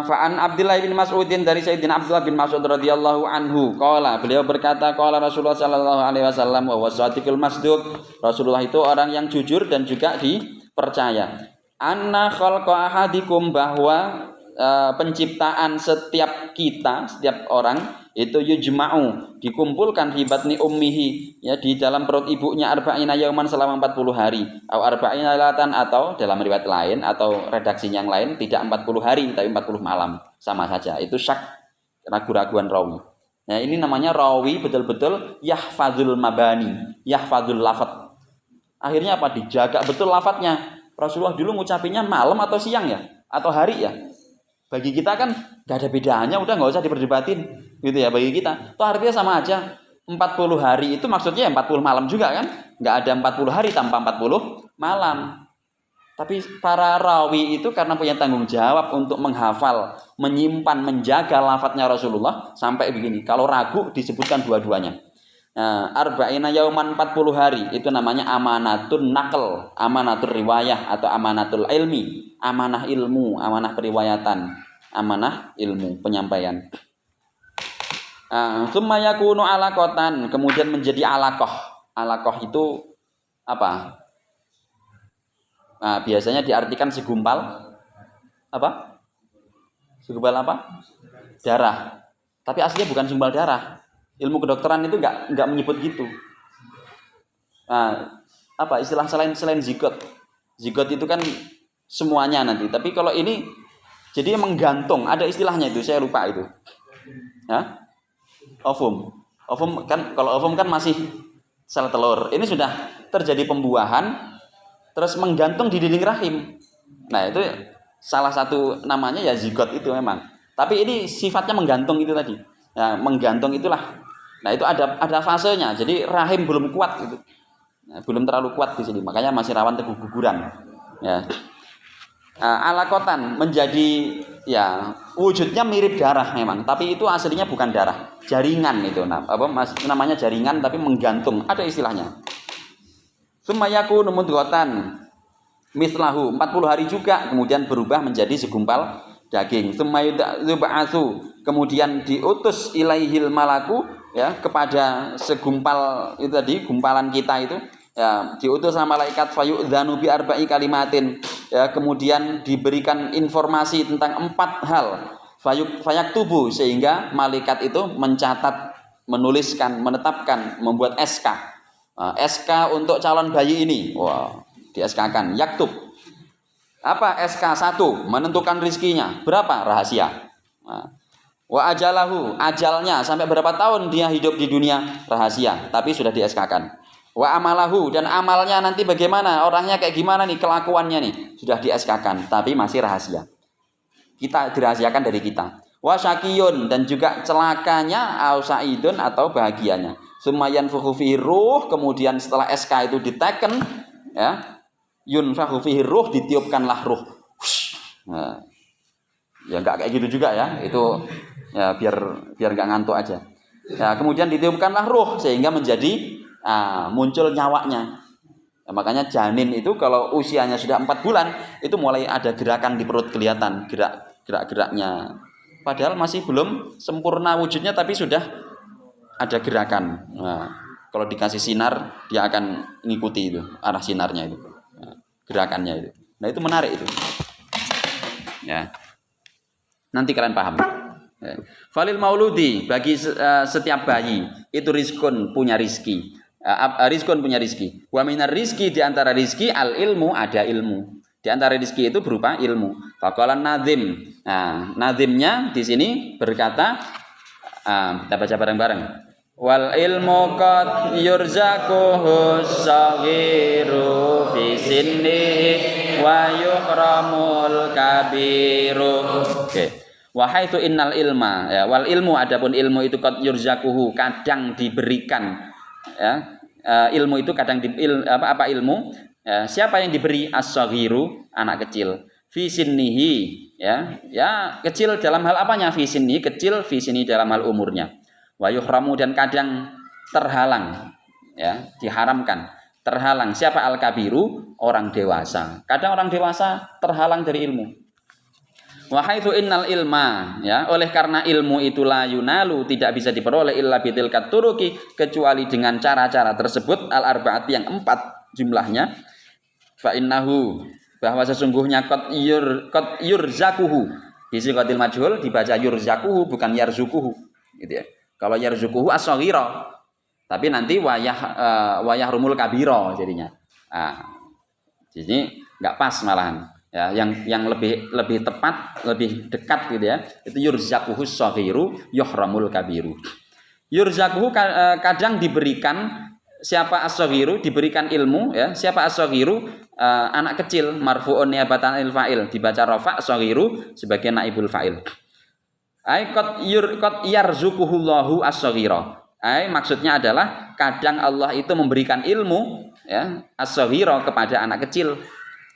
Fa'an Abdullah bin Mas'udin, dari Sayyidina Abdullah bin Mas'ud radhiyallahu anhu, qala, beliau berkata, qala Rasulullah sallallahu alaihi wasallam wa wasadiqul masduq. Rasulullah itu orang yang jujur dan juga dipercaya. Anna khalqa ahadikum, bahwa penciptaan setiap kita, setiap orang itu yujma'u, dikumpulkan fi batni ummihi, ya, di dalam perut ibunya arba'ina yauman, selama 40 hari, atau arba'ina lailatan, atau dalam riwayat lain atau redaksinya yang lain tidak 40 hari tapi 40 malam, sama saja. Itu syak, ragu-raguan rawi. Nah, ini namanya rawi betul-betul yahfadzul mabani, yahfadzul lafadz. Akhirnya apa? Dijaga betul lafadznya. Rasulullah dulu ngucapinnya malam atau siang ya, atau hari ya. Bagi kita kan gak ada bedanya, udah gak usah diperdebatin gitu ya bagi kita. Itu artinya sama aja. 40 hari itu maksudnya 40 malam juga kan. Gak ada 40 hari tanpa 40 malam. Tapi para rawi itu karena punya tanggung jawab untuk menghafal, menyimpan, menjaga lafadznya Rasulullah, sampai begini. Kalau ragu disebutkan dua-duanya. Nah, arba'ina yauman, 40 hari, itu namanya amanatun naql, amanatul riwayah atau amanatul ilmi, amanah ilmu, amanah periwayatan, amanah ilmu penyampaian. Tsumma yakunu alaqatan, kemudian menjadi alaqah. Alaqah itu apa? Nah, biasanya diartikan segumpal apa? Segumpal apa? Darah. Tapi aslinya bukan segumpal darah. Ilmu kedokteran itu enggak menyebut gitu. Nah, apa istilah selain zigot? Zigot itu kan semuanya nanti. Tapi kalau ini jadi menggantung, ada istilahnya itu, saya lupa itu. Ya? Ovum. Ovum kan, kalau ovum kan masih sel telur. Ini sudah terjadi pembuahan, terus menggantung di dinding rahim. Nah, itu salah satu namanya ya zigot itu memang. Tapi ini sifatnya menggantung itu tadi. Nah, menggantung itulah. Nah, itu ada fasenya. Jadi rahim belum kuat gitu. Nah, belum terlalu kuat di sini. Makanya masih rawan keguguran. Ya. Alakotan menjadi ya wujudnya mirip darah memang, tapi itu aslinya bukan darah. Jaringan itu namanya jaringan tapi menggantung. Ada istilahnya. Sumayaku numudghatan mislahu, 40 hari juga kemudian berubah menjadi segumpal daging. Sumayub'atsu, kemudian diutus ilaihil malaku, ya, kepada segumpal itu tadi, gumpalan kita itu, ya, diutus sama malaikat fayu'dzanu bi arba'i kalimatin, ya, kemudian diberikan informasi tentang 4 hal. Fayaktubu, sehingga malaikat itu mencatat, menuliskan, menetapkan, membuat SK. SK untuk calon bayi ini. Wah, di SK-kan. Yaktub. Apa SK? 1, menentukan rizkinya. Berapa? Rahasia. Wa ajalahu, ajalnya sampai berapa tahun dia hidup di dunia, rahasia, tapi sudah di SK-kan. Wa amalahu, dan amalnya nanti bagaimana, orangnya kayak gimana nih, kelakuannya nih, sudah di SK-kan, tapi masih rahasia. Kita dirahasiakan dari kita. Wa syakiyun, dan juga celakanya, au saidun, atau bahagianya. Sumayan fuhu fihi ruh, kemudian setelah SK itu diteken, ya, yunfahu fihi ruh, ditiupkanlah ruh. Nah, ya enggak kayak gitu juga ya, itu ya biar enggak ngantuk aja. Ya, kemudian ditiupkanlah ruh sehingga menjadi muncul nyawanya. Ya, makanya janin itu kalau usianya sudah 4 bulan itu mulai ada gerakan di perut, kelihatan gerak-geraknya. Padahal masih belum sempurna wujudnya tapi sudah ada gerakan. Nah, kalau dikasih sinar dia akan mengikuti itu, arah sinarnya itu. Nah, gerakannya itu. Nah, itu menarik itu. Ya. Nanti kalian paham. Falil mauludi, bagi setiap bayi itu rizkun, punya rizki. Rizkun punya rizki. Wa minar rizki, di antara rizki al ilmu, ada ilmu. Di antara rizki itu berupa ilmu. Faqalan nazim. Nah, nazimnya di sini berkata, kita baca bareng-bareng. Wal ilmu qad yurzaquhu saghiru fi sinnihi wa yuhramul kabiru. Oke. Wahai itu innal ilma ya, wal ilmu adapun ilmu itu qad yurzaquhu kadang diberikan ya. Ilmu itu kadang apa ilmu ya, siapa yang diberi as-saghiru anak kecil fi sinnihi ya kecil dalam hal apanya fi sinnihi kecil fi sinnihi dalam hal umurnya wa yuhramu dan kadang terhalang ya diharamkan terhalang siapa al-kabiru orang dewasa kadang orang dewasa terhalang dari ilmu. Wa haitsu innal ilma ya oleh karena ilmu itulah yunalu tidak bisa diperoleh illa bitil katuruki kecuali dengan cara-cara tersebut al arbaat yang 4 jumlahnya fa innahu bahwa sesungguhnya qad yurzaquhu bisiqatil majhul dibaca yurzaquhu bukan yarzuquhu gitu ya. Kalau yarzuquhu as-shaghira tapi nanti wayah rumul kabira jadinya. Jadi enggak pas malahan. Ya, yang lebih tepat, lebih dekat gitu ya. Itu yurzaquhu as-saghiru yuhramul kabiru. Yurzaquhu kadang diberikan siapa as-saghiru diberikan ilmu ya. Siapa as-saghiru anak kecil marfu'un niyabatan il fa'il dibaca rafa' saghiru sebagai naibul fa'il. Ai qad yarzuquhullahu as-saghira. Ai maksudnya adalah kadang Allah itu memberikan ilmu ya as-saghira kepada anak kecil.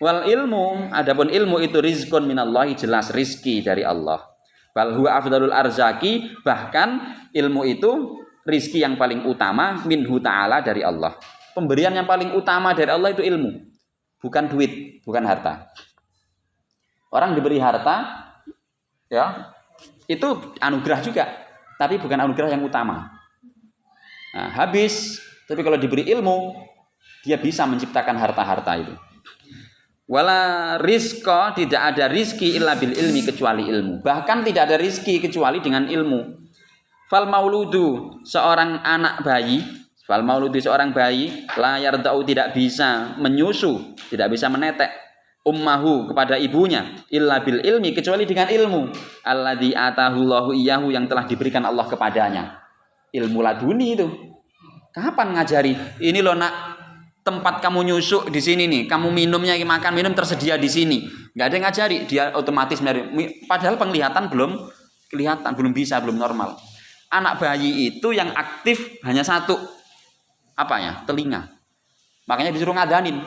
Wal ilmu, adapun ilmu itu rizqun minallahi jelas rizki dari Allah. Bal huwa afdalul arzaki, bahkan ilmu itu rizki yang paling utama minhu ta'ala dari Allah. Pemberian yang paling utama dari Allah itu ilmu, bukan duit, bukan harta. Orang diberi harta, ya itu anugerah juga, tapi bukan anugerah yang utama. Nah, habis, tapi kalau diberi ilmu, dia bisa menciptakan harta-harta itu. Wala rizqa tidak ada rizki illa bil ilmi kecuali ilmu. Bahkan tidak ada rizki kecuali dengan ilmu. Fal mauludu seorang anak bayi, fal mauludu seorang bayi la yardau tidak bisa menyusu, tidak bisa menetek ummahu kepada ibunya illa bil ilmi kecuali dengan ilmu. Alladzi atahullahu iyyahu yang telah diberikan Allah kepadanya. Ilmu laduni itu. Kapan ngajari? Ini loh nak tempat kamu nyusuk di sini nih, kamu minumnya makan minum tersedia di sini. Nggak ada yang ngajari, dia otomatis padahal penglihatan belum kelihatan, belum bisa, belum normal. Anak bayi itu yang aktif hanya satu, apa ya? Telinga. Makanya disuruh ngadanin.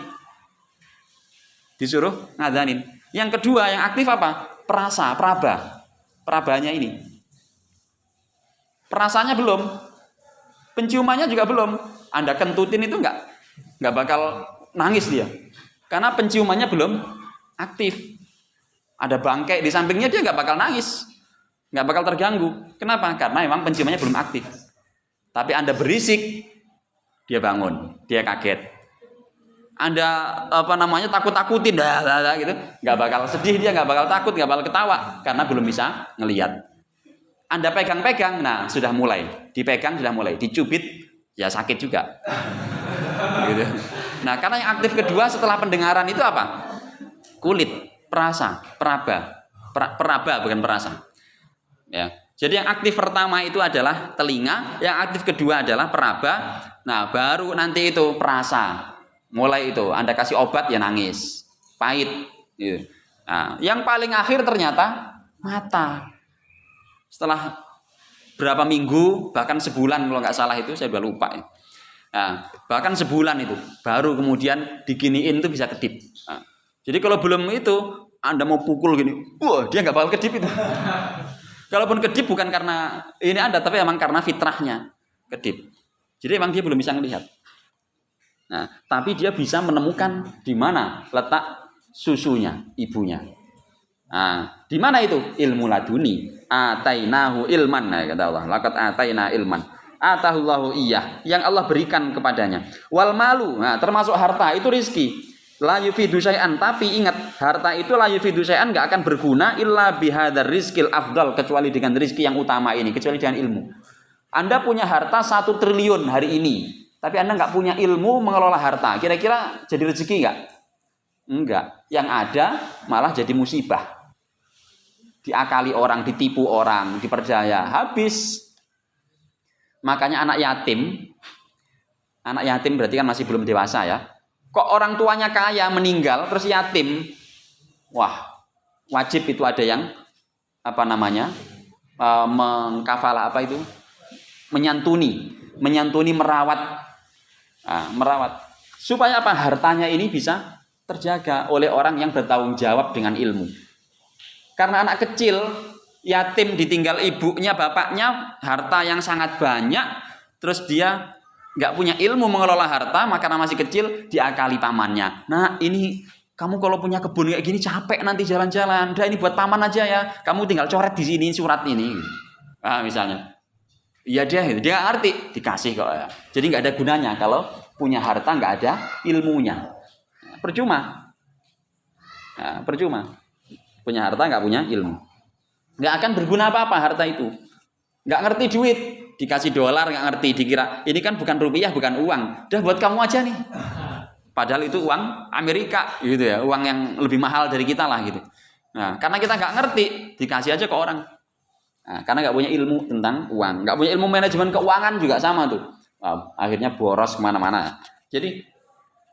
Disuruh ngadanin. Yang kedua yang aktif apa? Perasa, peraba. Perabanya ini. Perasanya belum. Penciumannya juga belum. Anda kentutin itu enggak bakal nangis dia. Karena penciumannya belum aktif. Ada bangkai di sampingnya dia enggak bakal nangis. Enggak bakal terganggu. Kenapa? Karena memang penciumannya belum aktif. Tapi Anda berisik, dia bangun, dia kaget. Anda takut-takutin gitu, enggak bakal sedih dia, enggak bakal takut, enggak bakal ketawa karena belum bisa ngelihat. Anda pegang-pegang, nah sudah mulai. Dipegang sudah mulai, dicubit ya sakit juga. Gitu. Nah, karena yang aktif kedua setelah pendengaran itu apa? Kulit, perasa, peraba. Peraba bukan perasa. Ya. Jadi yang aktif pertama itu adalah telinga, yang aktif kedua adalah peraba. Nah, baru nanti itu perasa. Mulai itu Anda kasih obat ya nangis, pahit. Gitu. Nah, yang paling akhir ternyata mata. Setelah berapa minggu, bahkan sebulan kalau nggak salah itu saya udah lupa ya. Nah, bahkan sebulan itu baru kemudian diginiin itu bisa kedip. Nah, jadi kalau belum itu Anda mau pukul gini, wah dia nggak bakal kedip itu. Kalaupun kedip bukan karena ini Anda, tapi emang karena fitrahnya kedip. Jadi emang dia belum bisa melihat. Nah, tapi dia bisa menemukan di mana letak susunya ibunya. Nah, di mana itu? Ilmu laduni. Atainahu ilman, nah, kata Allah. Laqad ataina ilman. Atahullahu iyah, yang Allah berikan kepadanya. Wal malu, nah termasuk harta itu rizki. La yufidu syai'an, tapi ingat harta itu la yufidu syai'an enggak akan berguna illa bihadzal rizqil afdal kecuali dengan rizki yang utama ini, kecuali dengan ilmu. Anda punya harta 1 triliun hari ini, tapi Anda enggak punya ilmu mengelola harta. Kira-kira jadi rezeki enggak? Enggak. Yang ada malah jadi musibah. Diakali orang, ditipu orang, dipercaya, habis. Makanya anak yatim berarti kan masih belum dewasa ya. Kok orang tuanya kaya meninggal terus yatim? Wah, wajib itu ada yang apa namanya? Mengkafalah apa itu? Menyantuni merawat. Merawat. Supaya apa? Hartanya ini bisa terjaga oleh orang yang bertanggung jawab dengan ilmu. Karena anak kecil yatim ditinggal ibunya, bapaknya, harta yang sangat banyak, terus dia nggak punya ilmu mengelola harta, maka karena masih kecil diakali pamannya. Nah ini kamu kalau punya kebun kayak gini capek nanti jalan-jalan, udah ini buat paman aja ya, kamu tinggal coret di sini surat ini, misalnya. Iya dia nggak ngerti, dikasih kok ya. Jadi nggak ada gunanya kalau punya harta nggak ada ilmunya, percuma. Percuma punya harta nggak punya ilmu. Nggak akan berguna apa-apa harta itu. Nggak ngerti duit, dikasih dolar nggak ngerti, dikira ini kan bukan rupiah, bukan uang, udah buat kamu aja nih. Padahal itu uang Amerika gitu ya, uang yang lebih mahal dari kita lah gitu. Nah, karena kita nggak ngerti, dikasih aja ke orang. Karena nggak punya ilmu tentang uang, nggak punya ilmu manajemen keuangan juga sama tuh. Akhirnya boros kemana-mana. Jadi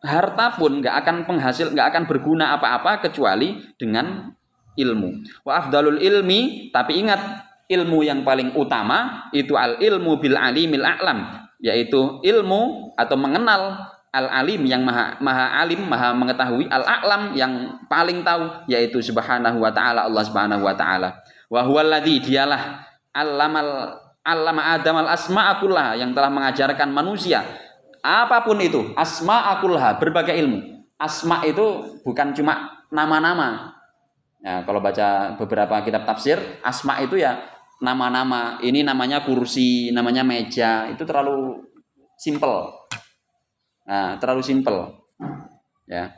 harta pun nggak akan berguna apa-apa kecuali dengan ilmu. Wa afdalul ilmi, tapi ingat ilmu yang paling utama itu al ilmu bil alimil a'lam, yaitu ilmu atau mengenal al alim yang maha alim, maha mengetahui, al a'lam yang paling tahu, yaitu subhanahu wa ta'ala, Allah subhanahu wa ta'ala. Wa huwallazi, dialah allama adam al asma'a kullaha, yang telah mengajarkan manusia apapun itu, asma'a kullaha, berbagai ilmu. Asma itu bukan cuma nama-nama. Nah, kalau baca beberapa kitab tafsir, asma itu ya nama-nama. Ini namanya kursi, namanya meja. Itu terlalu simple. Terlalu simple. Ya.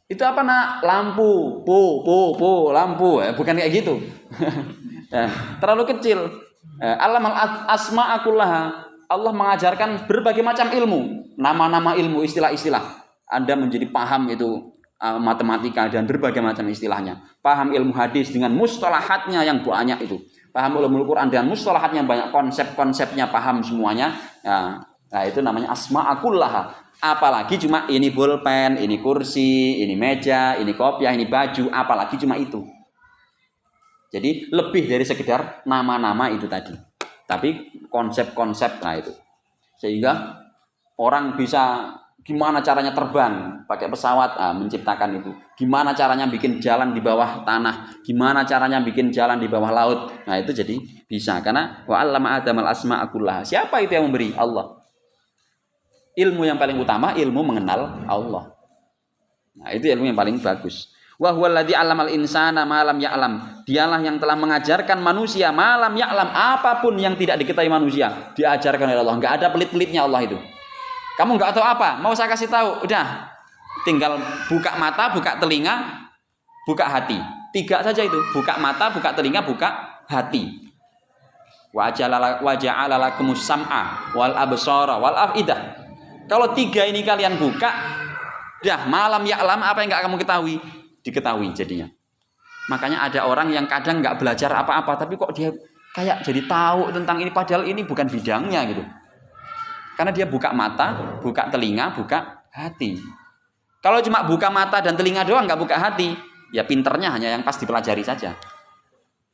Itu apa nak? Lampu, lampu. Bukan kayak gitu. Terlalu kecil. Alamal asma akullaha. Allah mengajarkan berbagai macam ilmu, nama-nama ilmu, istilah-istilah. Anda menjadi paham itu matematika dan berbagai macam istilahnya. Paham ilmu hadis dengan mustalahatnya yang banyak itu. Paham ulumul Quran dengan mustalahatnya banyak, konsep-konsepnya paham semuanya. Nah, itu namanya asma akullaha. Apalagi cuma ini bolpen, ini kursi, ini meja, ini kopiah, ini baju, apalagi cuma itu. Jadi lebih dari sekedar nama-nama itu tadi. Tapi konsep-konsep itu. Sehingga orang bisa gimana caranya terbang pakai pesawat, menciptakan itu. Gimana caranya bikin jalan di bawah tanah, gimana caranya bikin jalan di bawah laut. Nah, itu jadi bisa karena wa 'allama adamal asma'a kullaha. Siapa itu yang memberi? Allah. Ilmu yang paling utama ilmu mengenal Allah. Nah, itu ilmu yang paling bagus. Wa huwallazi 'allamal insana ma lam ya'lam. Dialah yang telah mengajarkan manusia ma lam ya'lam, apapun yang tidak diketahui manusia, diajarkan oleh Allah. Enggak ada pelit-pelitnya Allah itu. Kamu nggak tahu apa, mau saya kasih tahu, udah, tinggal buka mata, buka telinga, buka hati. 3 saja itu, buka mata, buka telinga, buka hati. Wa ja'ala lakumus sam'a wal absara wal afidah. Kalau 3 ini kalian buka, dah malam ya'lam, apa yang nggak kamu ketahui, diketahui jadinya. Makanya ada orang yang kadang nggak belajar apa-apa, tapi kok dia kayak jadi tahu tentang ini, padahal ini bukan bidangnya gitu. Karena dia buka mata, buka telinga, buka hati. Kalau cuma buka mata dan telinga doang, nggak buka hati, ya pinternya hanya yang pas dipelajari saja,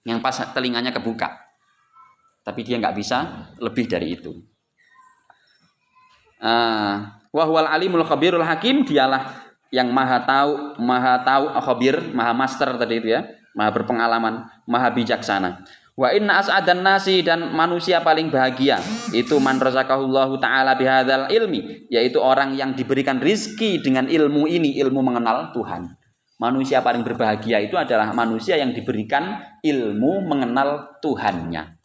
yang pas telinganya kebuka. Tapi dia nggak bisa lebih dari itu. Wa huwal alimul khabirul hakim, dialah yang maha tahu, khabir, maha master tadi itu ya, maha berpengalaman, maha bijaksana. Wa inna as'adan nasi, dan manusia paling bahagia itu man razaqahullahu ta'ala bihadzal ilmi, yaitu orang yang diberikan rizki dengan ilmu ini, ilmu mengenal Tuhan. Manusia paling berbahagia itu adalah manusia yang diberikan ilmu mengenal Tuhannya.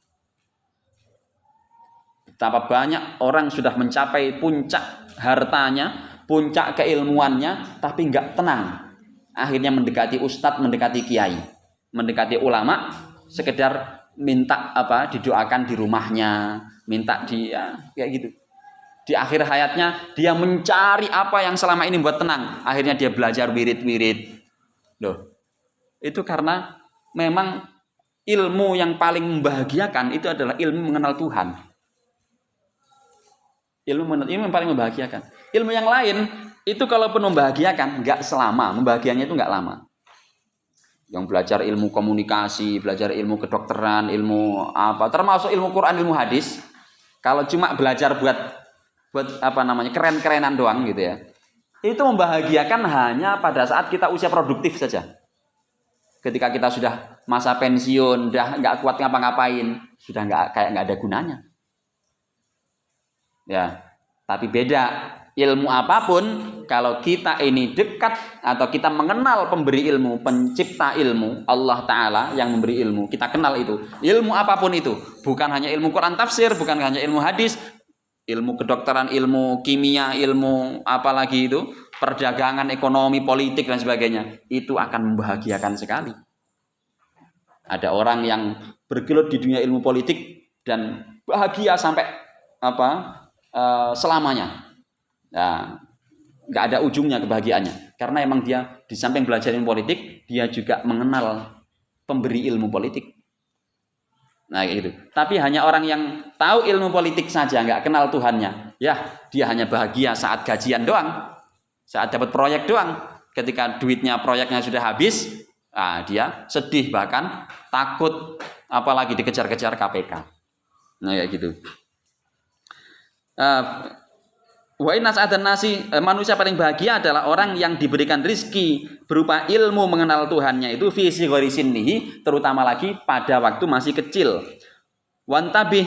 Betapa banyak orang sudah mencapai puncak hartanya, puncak keilmuannya, tapi nggak tenang. Akhirnya mendekati ustadz, mendekati kiai, mendekati ulama, sekedar minta didoakan di rumahnya, minta kayak gitu. Di akhir hayatnya dia mencari apa yang selama ini buat tenang. Akhirnya dia belajar wirid-wirid. Loh, itu karena memang ilmu yang paling membahagiakan itu adalah ilmu mengenal Tuhan. Ilmu yang paling membahagiakan. Ilmu yang lain itu kalaupun membahagiakan, nggak selama. Membahagianya itu nggak lama. Yang belajar ilmu komunikasi, belajar ilmu kedokteran, ilmu apa, termasuk ilmu Quran, ilmu hadis. Kalau cuma belajar buat apa namanya keren-kerenan doang gitu ya, itu membahagiakan hanya pada saat kita usia produktif saja. Ketika kita sudah masa pensiun, udah nggak kuat ngapa-ngapain, sudah nggak ada gunanya. Ya, tapi beda. Ilmu apapun, kalau kita ini dekat atau kita mengenal pemberi ilmu, pencipta ilmu, Allah Ta'ala yang memberi ilmu, kita kenal itu. Ilmu apapun itu, bukan hanya ilmu Quran tafsir, bukan hanya ilmu hadis, ilmu kedokteran, ilmu kimia, ilmu apalagi itu, perdagangan, ekonomi, politik dan sebagainya, itu akan membahagiakan sekali. Ada orang yang bergelut di dunia ilmu politik dan bahagia sampai selamanya. Nah, nggak ada ujungnya kebahagiaannya, karena emang dia di samping belajar ilmu politik, dia juga mengenal pemberi ilmu politik. Nah gitu. Tapi hanya orang yang tahu ilmu politik saja, nggak kenal Tuhannya, ya dia hanya bahagia saat gajian doang, saat dapat proyek doang. Ketika duitnya, proyeknya sudah habis, dia sedih, bahkan takut, apalagi dikejar-kejar KPK. Nah kayak gitu. Wa inna sa'adan nasi, manusia paling bahagia adalah orang yang diberikan rizki berupa ilmu mengenal Tuhannya itu fi sighari sinnihi, terutama lagi pada waktu masih kecil. Wantabih,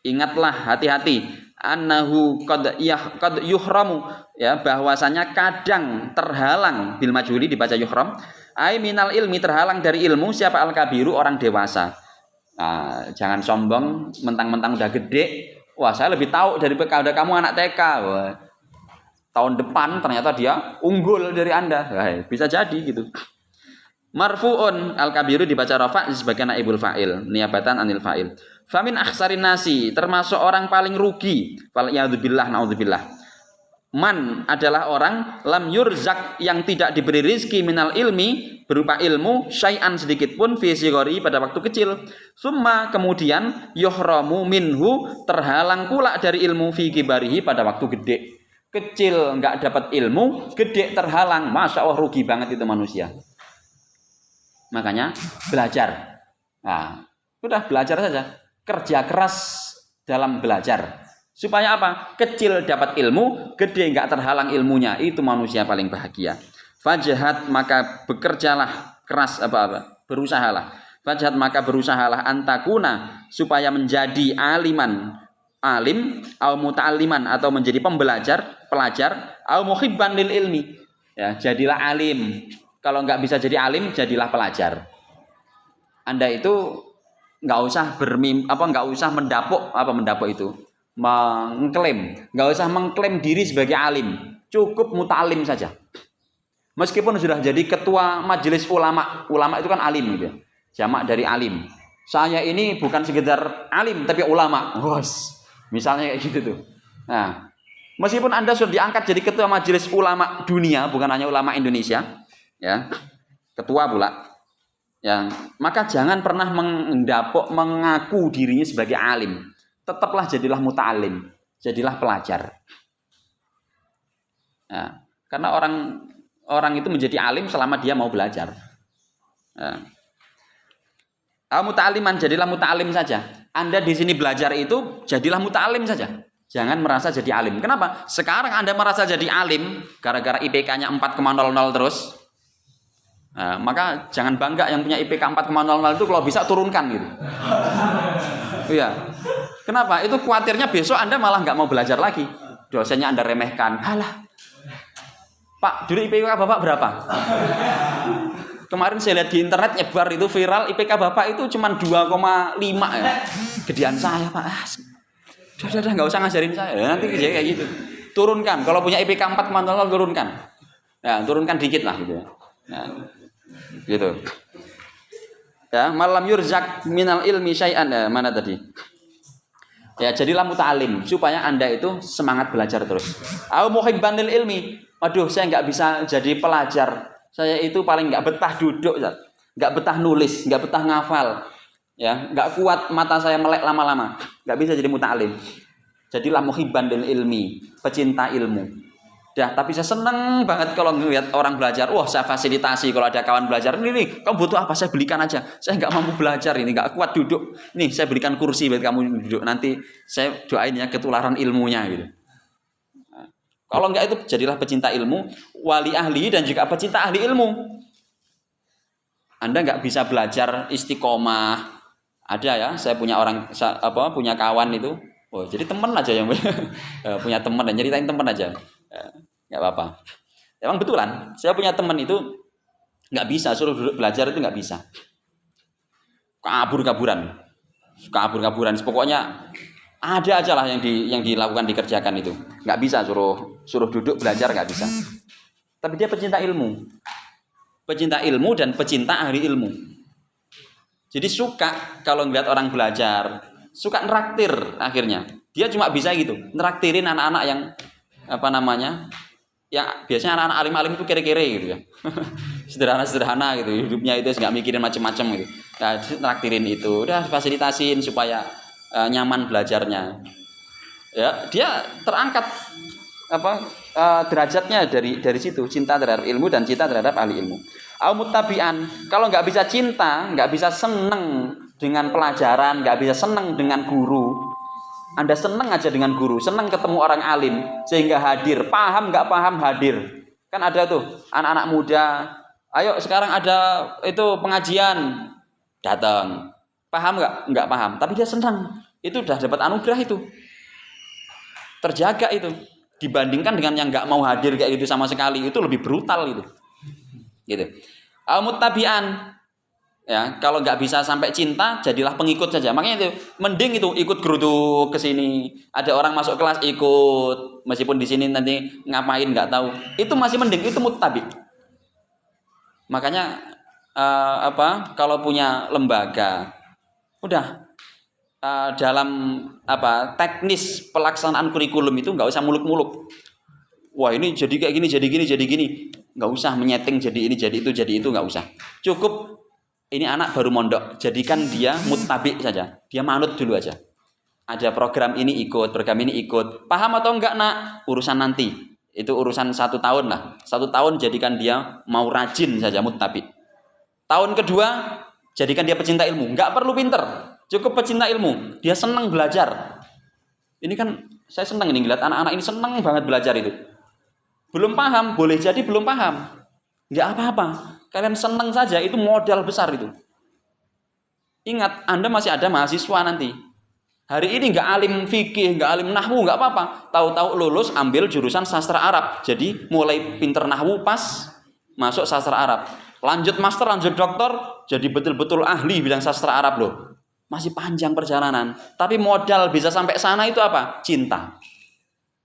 ingatlah, hati-hati, annahu qad yuhramu, ya, bahwasanya kadang terhalang, bil majhuli dibaca yuhram, ai minal ilmi, terhalang dari ilmu siapa al-kabiru, orang dewasa. Nah, jangan sombong mentang-mentang udah gede. Wah, saya lebih tahu daripada kamu anak TK. Wah, tahun depan ternyata dia unggul dari Anda. Wah, bisa jadi gitu. Marfu'un, al-kabiru dibaca rafa' sebagai naibul fa'il, niabatan anil fa'il. Famin akhsarin nasi, termasuk orang paling rugi. Fal ya'udzubillah, na'udzubillah. Man adalah orang lam yurzak, yang tidak diberi rizki minal ilmi, berupa ilmu syai'an sedikit pun fi sighari, pada waktu kecil. Summa, kemudian yuhramu minhu, terhalang pula dari ilmu fi kibarihi, pada waktu gede. Kecil enggak dapat ilmu, gede terhalang. Masya Allah, rugi banget itu manusia. Makanya belajar. Nah, sudah belajar saja. Kerja keras dalam belajar. Supaya apa? Kecil dapat ilmu, gede enggak terhalang ilmunya. Itu manusia paling bahagia. Fajhat, maka bekerjalah keras, berusahalah. Fajhat, maka berusahalah antakuna, supaya menjadi alim, au muta'alliman, atau menjadi pelajar, au muhibban lil ilmi. Ya, jadilah alim. Kalau enggak bisa jadi alim, jadilah pelajar. Anda itu enggak usah enggak usah mendapuk itu. Nggak usah mengklaim diri sebagai alim, cukup muta'alim saja. Meskipun sudah jadi ketua majelis ulama itu kan alim gitu, jamak dari alim. Saya ini bukan sekedar alim tapi ulama, misalnya kayak gitu tuh. Nah, meskipun Anda sudah diangkat jadi ketua majelis ulama dunia, bukan hanya ulama Indonesia, ya, ketua pula, ya, maka jangan pernah mengaku dirinya sebagai alim. Tetaplah jadilah muta'alim, jadilah pelajar. Nah, karena orang itu menjadi alim selama dia mau belajar. Muta'aliman, jadilah muta'alim saja. Anda di sini belajar itu jadilah muta'alim saja. Jangan merasa jadi alim. Kenapa? Sekarang Anda merasa jadi alim gara-gara IPK-nya 4,00 terus. Nah, maka jangan bangga yang punya IPK 4,00 itu, kalau bisa turunkan gitu. Iya. Kenapa? Itu khawatirnya besok Anda malah nggak mau belajar lagi. Dosennya Anda remehkan. Halah, Pak, dulu IPK Bapak berapa? Kemarin saya lihat di internet nyebar itu viral, IPK Bapak itu cuma 2,5 ya. Gedean saya, Pak. Udah, nggak usah ngajarin saya. Nanti kayak gitu. Turunkan. Kalau punya IPK 4,00 turunkan. Ya, turunkan dikit lah gitu. Nah, gitu. Ya, malam yurzak minal ilmi syai'an. Mana tadi? Ya, jadilah muta'alim supaya Anda itu semangat belajar terus. Au muhibban lil ilmi. Waduh, saya enggak bisa jadi pelajar. Saya itu paling enggak betah duduk, enggak betah nulis, enggak betah ngafal. Ya, enggak kuat mata saya melek lama-lama. Enggak bisa jadi muta'alim. Jadilah muhibban lil ilmi, pecinta ilmu. Dah, tapi saya seneng banget kalau ngelihat orang belajar. Wah, saya fasilitasi kalau ada kawan belajar. Ini, kamu butuh apa? Saya belikan aja. Saya nggak mampu belajar ini, nggak kuat duduk. Nih, saya belikan kursi buat kamu duduk. Nanti saya doain ya ketularan ilmunya gitu. Nah, kalau nggak itu jadilah pecinta ilmu, wali ahli dan juga pecinta ahli ilmu. Anda nggak bisa belajar istiqomah. Ada ya, saya punya punya kawan itu. Oh, jadi teman aja yang punya teman dan nyeritain teman aja. Nggak apa-apa. Emang betulan, saya punya teman itu nggak bisa suruh duduk belajar itu nggak bisa. Kabur-kaburan. Pokoknya ada aja lah yang dilakukan dikerjakan itu. Nggak bisa suruh duduk belajar nggak bisa. Tapi dia pecinta ilmu dan pecinta ahli ilmu. Jadi suka kalau ngeliat orang belajar, suka neraktir akhirnya. Dia cuma bisa gitu, neraktirin anak-anak yang ya biasanya anak-anak alim-alim itu kere-kere gitu ya. Sederhana-sederhana gitu, hidupnya itu nggak mikirin macam-macam gitu. Nah, neraktirin itu, udah fasilitasin supaya nyaman belajarnya. Ya, dia terangkat derajatnya dari situ, cinta terhadap ilmu dan cinta terhadap ahli ilmu. Muttabi'an, kalau nggak bisa cinta, nggak bisa seneng dengan pelajaran, nggak bisa seneng dengan guru. Anda seneng aja dengan guru, seneng ketemu orang alim, sehingga hadir, paham nggak paham hadir. Kan ada tuh anak-anak muda, ayo sekarang ada itu pengajian, datang. Paham nggak paham, tapi dia senang. Itu udah dapat anugerah itu, terjaga itu. Dibandingkan dengan yang nggak mau hadir kayak gitu sama sekali, itu lebih brutal itu. Gitu. Muttabi'an, ya kalau nggak bisa sampai cinta, jadilah pengikut saja. Makanya itu mending itu ikut geruduk ke sini. Ada orang masuk kelas ikut, meskipun di sini nanti ngapain nggak tahu. Itu masih mending, itu muttabi'. Makanya kalau punya lembaga, udah dalam teknis pelaksanaan kurikulum itu nggak usah muluk-muluk. Wah ini jadi kayak gini, jadi gini. Nggak usah menyeting jadi ini, jadi itu, nggak usah. Cukup ini anak baru mondok, jadikan dia muttabi saja. Dia manut dulu aja. Ada program ini ikut, program ini ikut. Paham atau enggak nak? Urusan nanti. Itu urusan 1 tahun lah. 1 tahun jadikan dia mau rajin saja muttabi. Tahun kedua jadikan dia pecinta ilmu. Nggak perlu pinter, cukup pecinta ilmu. Dia senang belajar. Ini kan saya senang ini ngeliat anak-anak ini senang banget belajar itu. Belum paham, boleh jadi belum paham. Nggak apa-apa. Kalian senang saja, itu modal besar itu. Ingat, Anda masih ada mahasiswa nanti. Hari ini nggak alim fikih, nggak alim nahwu, nggak apa-apa. Tahu-tahu lulus ambil jurusan sastra Arab. Jadi mulai pinter nahwu pas masuk sastra Arab. Lanjut master, lanjut doktor, jadi betul-betul ahli bidang sastra Arab loh. Masih panjang perjalanan. Tapi modal bisa sampai sana itu apa? Cinta.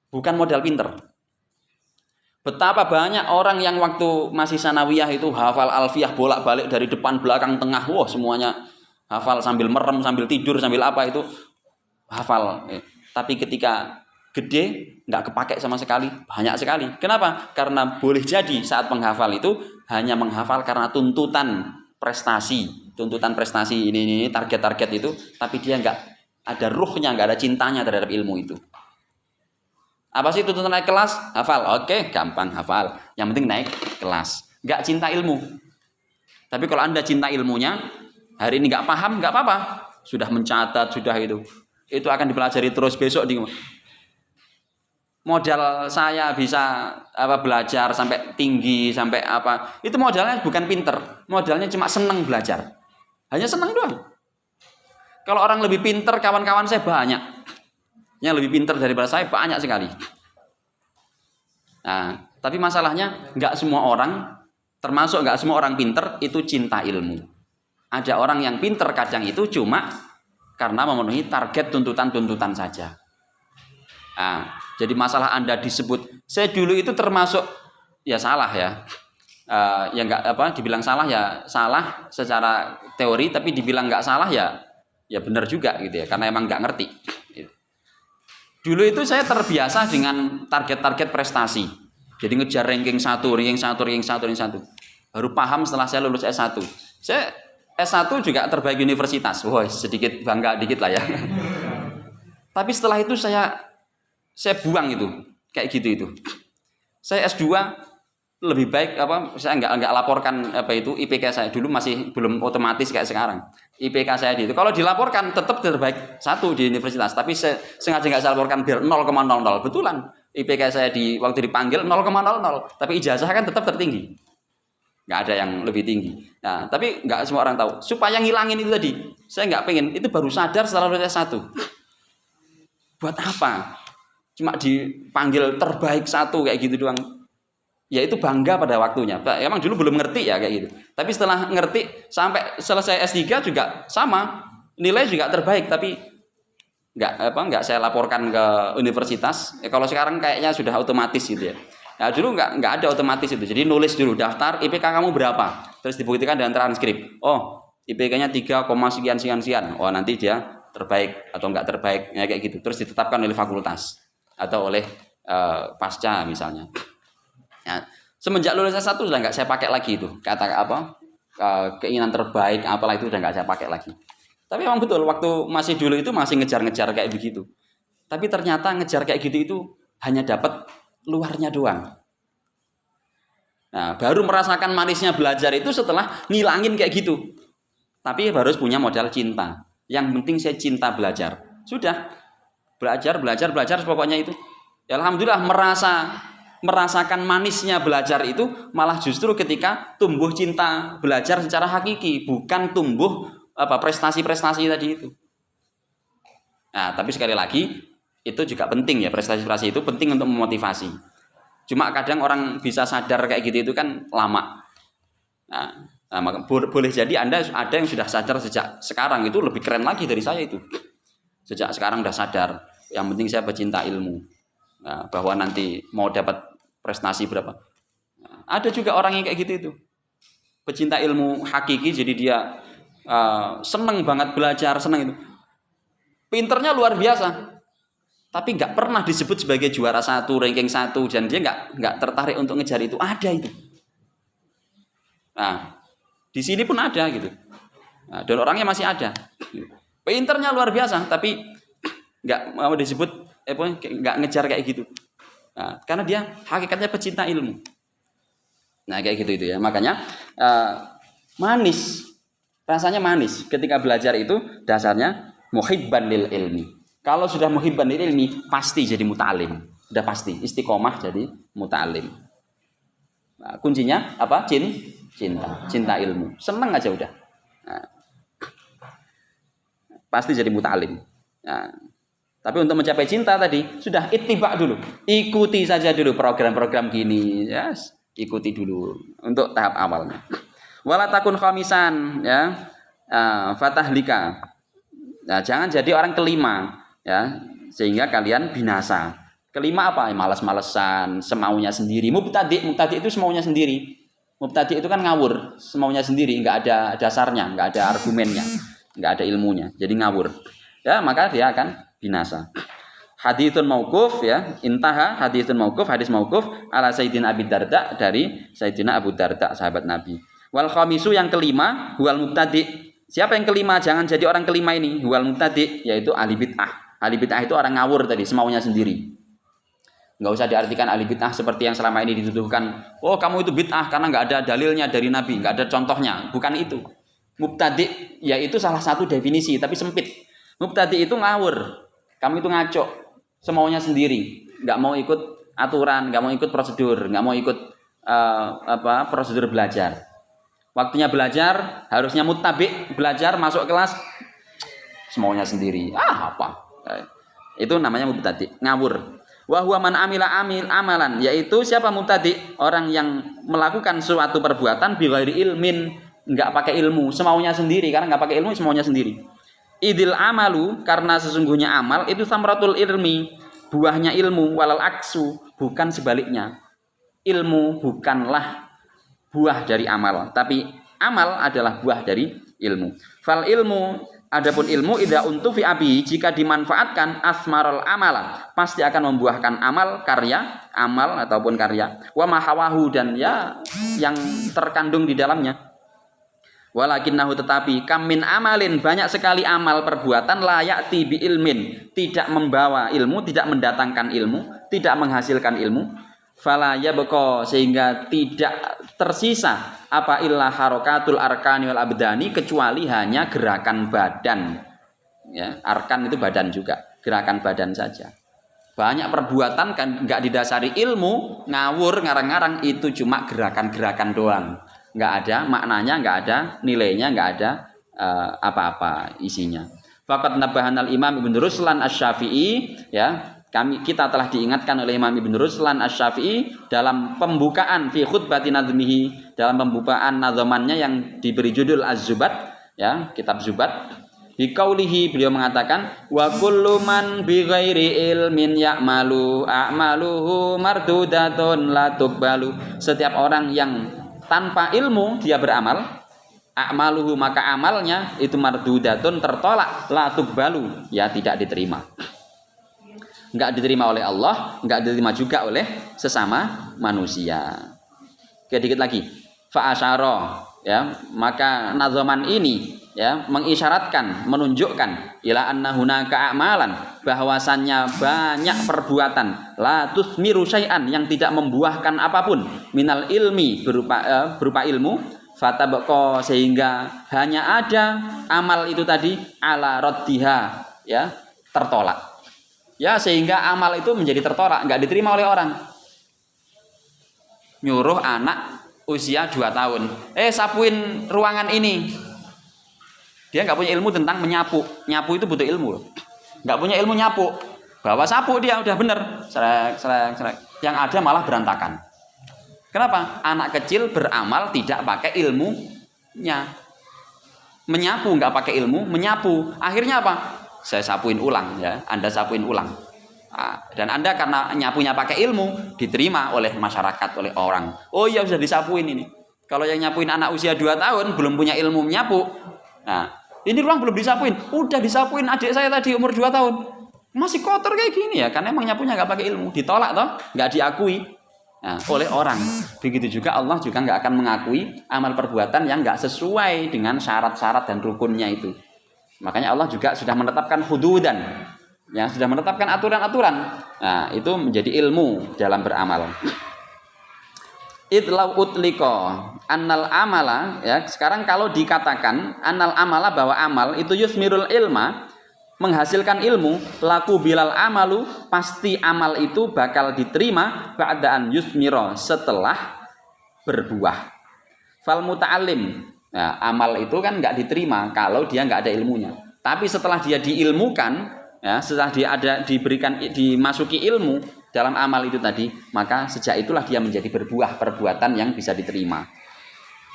Bukan modal pinter. Betapa banyak orang yang waktu masih sanawiyah itu hafal alfiyah bolak-balik dari depan, belakang, tengah. Wah semuanya hafal sambil merem, sambil tidur, sambil apa itu hafal. Tapi ketika gede nggak kepake sama sekali, banyak sekali. Kenapa? Karena boleh jadi saat menghafal itu hanya menghafal karena tuntutan prestasi ini target-target itu, tapi dia nggak ada ruhnya, nggak ada cintanya terhadap ilmu itu. Apa sih tuntutan naik kelas? Hafal. Oke, gampang hafal. Yang penting naik kelas. Nggak cinta ilmu. Tapi kalau Anda cinta ilmunya, hari ini nggak paham, nggak apa-apa. Sudah mencatat, sudah itu akan dipelajari terus besok di modal saya bisa belajar sampai tinggi, sampai apa. Itu modalnya bukan pinter. Modalnya cuma seneng belajar. Hanya seneng doang. Kalau orang lebih pinter, kawan-kawan saya banyak. Yang lebih pintar daripada saya banyak sekali. Nah, tapi masalahnya nggak semua orang, termasuk nggak semua orang pintar itu cinta ilmu. Ada orang yang pintar kadang itu cuma karena memenuhi target tuntutan-tuntutan saja. Nah, jadi masalah Anda disebut, saya dulu itu termasuk ya salah ya. Ya nggak dibilang salah ya salah secara teori, tapi dibilang nggak salah ya benar juga gitu ya, karena emang nggak ngerti. Dulu itu saya terbiasa dengan target-target prestasi. Jadi ngejar ranking 1. Baru paham setelah saya lulus S1. Saya S1 juga terbaik universitas. Wah, sedikit bangga dikit lah ya. Tapi setelah itu saya saya buang itu kayak gitu itu. Saya S2 lebih baik saya nggak laporkan IPK saya dulu masih belum otomatis kayak sekarang. IPK saya itu kalau dilaporkan tetap terbaik satu di universitas, tapi sengaja nggak saya laporkan biar 0,00. Betulan IPK saya waktu dipanggil 0,00, tapi ijazah kan tetap tertinggi. Nggak ada yang lebih tinggi. Nah, tapi nggak semua orang tahu. Supaya ngilangin itu tadi, saya nggak pengen. Itu baru sadar setelah lulus S1. Buat apa? Cuma dipanggil terbaik satu kayak gitu doang. Ya itu bangga pada waktunya. Emang dulu belum ngerti ya kayak gitu. Tapi setelah ngerti sampai selesai S3 juga sama, nilai juga terbaik, tapi nggak saya laporkan ke universitas. Kalau sekarang kayaknya sudah otomatis gitu ya. Nah, dulu nggak ada otomatis itu. Jadi nulis dulu daftar IPK kamu berapa, terus dibuktikan dengan transkrip. Oh, IPK-nya 3, sekian. Oh, nanti dia terbaik atau nggak terbaik ya kayak gitu. Terus ditetapkan oleh fakultas atau oleh pasca misalnya. Ya, semenjak lulus S1 sudah nggak saya pakai lagi itu kata keinginan terbaik apalah itu udah nggak saya pakai lagi. Tapi memang betul waktu masih dulu itu masih ngejar-ngejar kayak begitu. Tapi ternyata ngejar kayak gitu itu hanya dapat luarnya doang. Nah, baru merasakan manisnya belajar itu setelah ngilangin kayak gitu. Tapi harus punya modal cinta. Yang penting saya cinta belajar. Sudah belajar pokoknya itu. Ya, alhamdulillah merasakan manisnya belajar itu malah justru ketika tumbuh cinta belajar secara hakiki, bukan tumbuh prestasi-prestasi tadi itu. Nah, tapi sekali lagi itu juga penting ya, prestasi-prestasi itu penting untuk memotivasi. Cuma kadang orang bisa sadar kayak gitu itu kan lama. Nah, boleh jadi Anda ada yang sudah sadar sejak sekarang, itu lebih keren lagi dari saya itu. Sejak sekarang udah sadar, yang penting saya pecinta ilmu. Nah, bahwa nanti mau dapat prestasi berapa. Nah, ada juga orang yang kayak gitu itu. Pecinta ilmu hakiki, jadi dia seneng banget belajar, seneng itu. Pinternya luar biasa. Tapi nggak pernah disebut sebagai juara 1, ranking 1, dan dia nggak tertarik untuk ngejar itu. Ada itu. Nah, di sini pun ada gitu. Nah, dan orangnya masih ada. Pinternya luar biasa, tapi nggak mau disebut nggak ngejar kayak gitu. Nah, karena dia hakikatnya pecinta ilmu. Nah, kayak gitu itu ya. Makanya manis, rasanya manis ketika belajar itu dasarnya muhibban lil ilmi. Kalau sudah muhibban lil ilmi pasti jadi muta'alim. Udah pasti istiqomah jadi muta'alim. Nah, kuncinya apa? Cinta ilmu. Seneng aja udah. Nah, pasti jadi muta'alim. Nah, tapi untuk mencapai cinta tadi sudah ittiba dulu, ikuti saja dulu program-program gini, ya, ikuti dulu untuk tahap awalnya. Wala takun khamisan, ya, fatahlika. Nah, jangan jadi orang kelima, ya, sehingga kalian binasa. Kelima apa? Malas-malesan, semaunya sendiri. Mubtadi itu semaunya sendiri. Mubtadi itu kan ngawur, semaunya sendiri, nggak ada dasarnya, nggak ada argumennya, nggak ada ilmunya, jadi ngawur. Ya, maka dia akan binasa. Haditsun mauquf, ya, intaha haditsun mauquf, hadis mauquf ala Sayyidina Abi Darda, dari Sayyidina Abu Darda sahabat Nabi. Wal khamisu yang kelima huwal mubtadi. Siapa yang kelima? Jangan jadi orang kelima ini. Huwal mubtadi yaitu ahli bid'ah. Ahli bid'ah itu orang ngawur tadi, semaunya sendiri. Enggak usah diartikan ahli bid'ah seperti yang selama ini dituduhkan. Oh, kamu itu bid'ah karena enggak ada dalilnya dari Nabi, enggak ada contohnya. Bukan itu. Mubtadi yaitu salah satu definisi tapi sempit. Mubtadi itu ngawur. Kamu itu ngaco, semaunya sendiri, nggak mau ikut aturan, nggak mau ikut prosedur, nggak mau ikut prosedur belajar. Waktunya belajar, harusnya muttabi, belajar masuk kelas, semaunya sendiri. Itu namanya mubtadi, ngawur. Wa huwa man amila amalan, yaitu siapa mubtadi? Orang yang melakukan suatu perbuatan bi ghairi ilmin, nggak pakai ilmu, semaunya sendiri, karena nggak pakai ilmu semaunya sendiri. Idil amalu, karena sesungguhnya amal itu samratul ilmi, buahnya ilmu, walal aksu, bukan sebaliknya. Ilmu bukanlah buah dari amal, tapi amal adalah buah dari ilmu. Fal ilmu, adapun ilmu idza untufi abi, jika dimanfaatkan asmarul amala, pasti akan membuahkan amal, karya, amal ataupun karya. Wa mahawahu, dan ya yang terkandung di dalamnya. Walakinnahu tetapi kam min amalin banyak sekali amal perbuatan layak tibi ilmin tidak membawa ilmu, tidak mendatangkan ilmu, tidak menghasilkan ilmu. Fala yabqa sehingga tidak tersisa apa illa harokatul arkani wal abdani kecuali hanya gerakan badan. Ya, arkan itu badan juga, gerakan badan saja. Banyak perbuatan kan nggak didasari ilmu, ngawur ngarang-ngarang itu cuma gerakan-gerakan doang. Nggak ada maknanya, nggak ada nilainya, nggak ada apa-apa isinya. Faqad nabahanal Imam Ibnu Ruslan Asy-Syafi'i, ya, kita telah diingatkan oleh Imam Ibnu Ruslan Asy-Syafi'i dalam pembukaan fi khutbati nadmihi, dalam pembukaan nadzamannya yang diberi judul Az-Zubat, ya, kitab Zubat. Biqaulihi beliau mengatakan wa kullu man bi ghairi ilmin ya'malu a'maluhu mardudatun la tuqbalu. Setiap orang yang tanpa ilmu dia beramal, a'maluhu maka amalnya itu mardudatun tertolak, la tuqbalu ya tidak diterima. Enggak diterima oleh Allah, enggak diterima juga oleh sesama manusia. Oke, dikit lagi. Fa asyara ya, maka nazaman ini ya mengisyaratkan, menunjukkan ila anna hunaka a'malan bahwasannya banyak perbuatan la tusmiru syai'an yang tidak membuahkan apapun minal ilmi berupa ilmu fatabqa sehingga hanya ada amal itu tadi ala raddiha ya tertolak ya sehingga amal itu menjadi tertolak enggak diterima oleh orang. Nyuruh anak usia 2 tahun sapuin ruangan ini. Dia nggak punya ilmu tentang menyapu. Nyapu itu butuh ilmu loh. Nggak punya ilmu nyapu. Bawa sapu dia udah bener. Serek. Yang ada malah berantakan. Kenapa? Anak kecil beramal tidak pakai ilmunya. Menyapu nggak pakai ilmu, menyapu. Akhirnya apa? Saya sapuin ulang ya. Anda sapuin ulang. Nah, dan Anda karena nyapunya pakai ilmu diterima oleh masyarakat, oleh orang. Oh iya sudah disapuin ini. Kalau yang nyapuin anak usia 2 tahun belum punya ilmu menyapu. Nah, ini ruang belum disapuin, udah disapuin adik saya tadi umur 2 tahun. Masih kotor kayak gini ya, karena emang nyapunya nggak pakai ilmu, ditolak toh, nggak diakui oleh orang. Begitu juga Allah juga nggak akan mengakui amal perbuatan yang nggak sesuai dengan syarat-syarat dan rukunnya itu. Makanya Allah juga sudah menetapkan hududan, ya sudah menetapkan aturan-aturan. Nah, itu menjadi ilmu dalam beramal. Idlau utliko annal amala ya sekarang kalau dikatakan annal amala bahwa amal itu yusmirul ilma menghasilkan ilmu laku bilal amalu pasti amal itu bakal diterima ba'daan yusmiro setelah berbuah. Fal muta'alim nah, amal itu kan nggak diterima kalau dia nggak ada ilmunya. Tapi setelah dia diilmukan ya setelah dia diberikan dimasuki ilmu dalam amal itu tadi, maka sejak itulah dia menjadi berbuah perbuatan yang bisa diterima.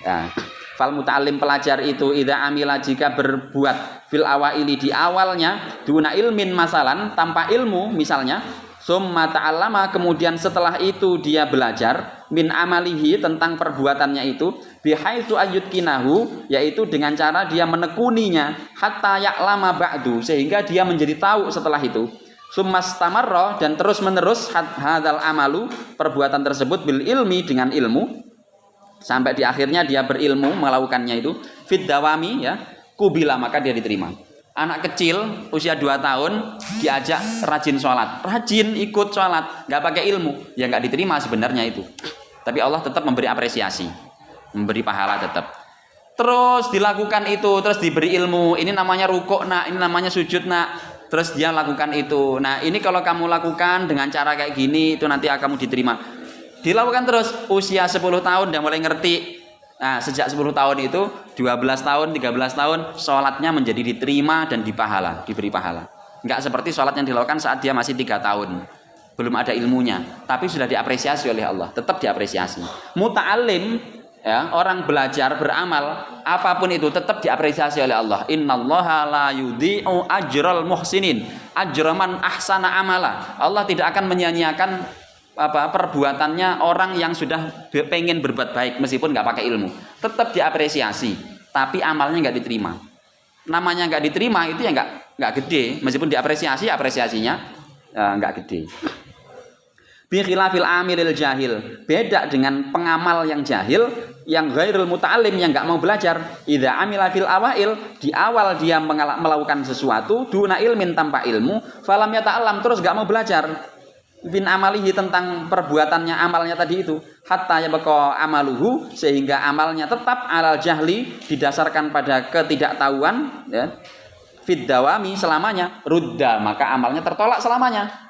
Ya. Fal muta'alim pelajar itu idza amila jika berbuat fil awaili di awalnya duna ilmin masalan tanpa ilmu misalnya summa ta'allama kemudian setelah itu dia belajar min amalihi tentang perbuatannya itu bihaitsu ayyutkinahu yaitu dengan cara dia menekuninya hatta ya'lama ba'du sehingga dia menjadi tahu setelah itu. Summastamarra dan terus menerus hadzal amalu perbuatan tersebut bil ilmi dengan ilmu sampai di akhirnya dia berilmu melakukannya itu fit dawami ya kubila maka dia diterima. Anak kecil usia 2 tahun diajak rajin sholat, rajin ikut sholat, nggak pakai ilmu ya nggak diterima sebenarnya itu. Tapi Allah tetap memberi apresiasi, memberi pahala tetap. Terus dilakukan itu, terus diberi ilmu. Ini namanya rukuk nak, ini namanya sujud nak. Terus dia lakukan itu. Nah ini kalau kamu lakukan dengan cara kayak gini itu nanti kamu diterima. Dilakukan terus usia 10 tahun dia mulai ngerti. Nah sejak 10 tahun itu 12 tahun 13 tahun sholatnya menjadi diterima dan diberi pahala. Enggak seperti sholat yang dilakukan saat dia masih 3 tahun belum ada ilmunya tapi sudah diapresiasi oleh Allah, tetap diapresiasi. Muta'alim ya, orang belajar beramal apapun itu tetap diapresiasi oleh Allah. Innallaha la yudhi'u ajral muhsinin ajraman ahsana amala. Allah tidak akan menyia-nyiakan perbuatannya orang yang sudah pengen berbuat baik meskipun nggak pakai ilmu, tetap diapresiasi tapi amalnya nggak diterima. Namanya nggak diterima itu ya nggak gede meskipun diapresiasinya nggak gede. Bi khilafil amilil jahil. Beda dengan pengamal yang jahil, yang ghairul muta'allim, yang enggak mau belajar. Idza amila fil awail, di awal dia melakukan sesuatu duna ilmin, tanpa ilmu, falam yata'allam, terus enggak mau belajar. Bin amalihi, tentang perbuatannya, amalnya tadi itu. Hatta yabqa amaluhu, sehingga amalnya tetap alal jahli, didasarkan pada ketidaktahuan, ya. Fid dawami, selamanya. Rudda, maka amalnya tertolak selamanya.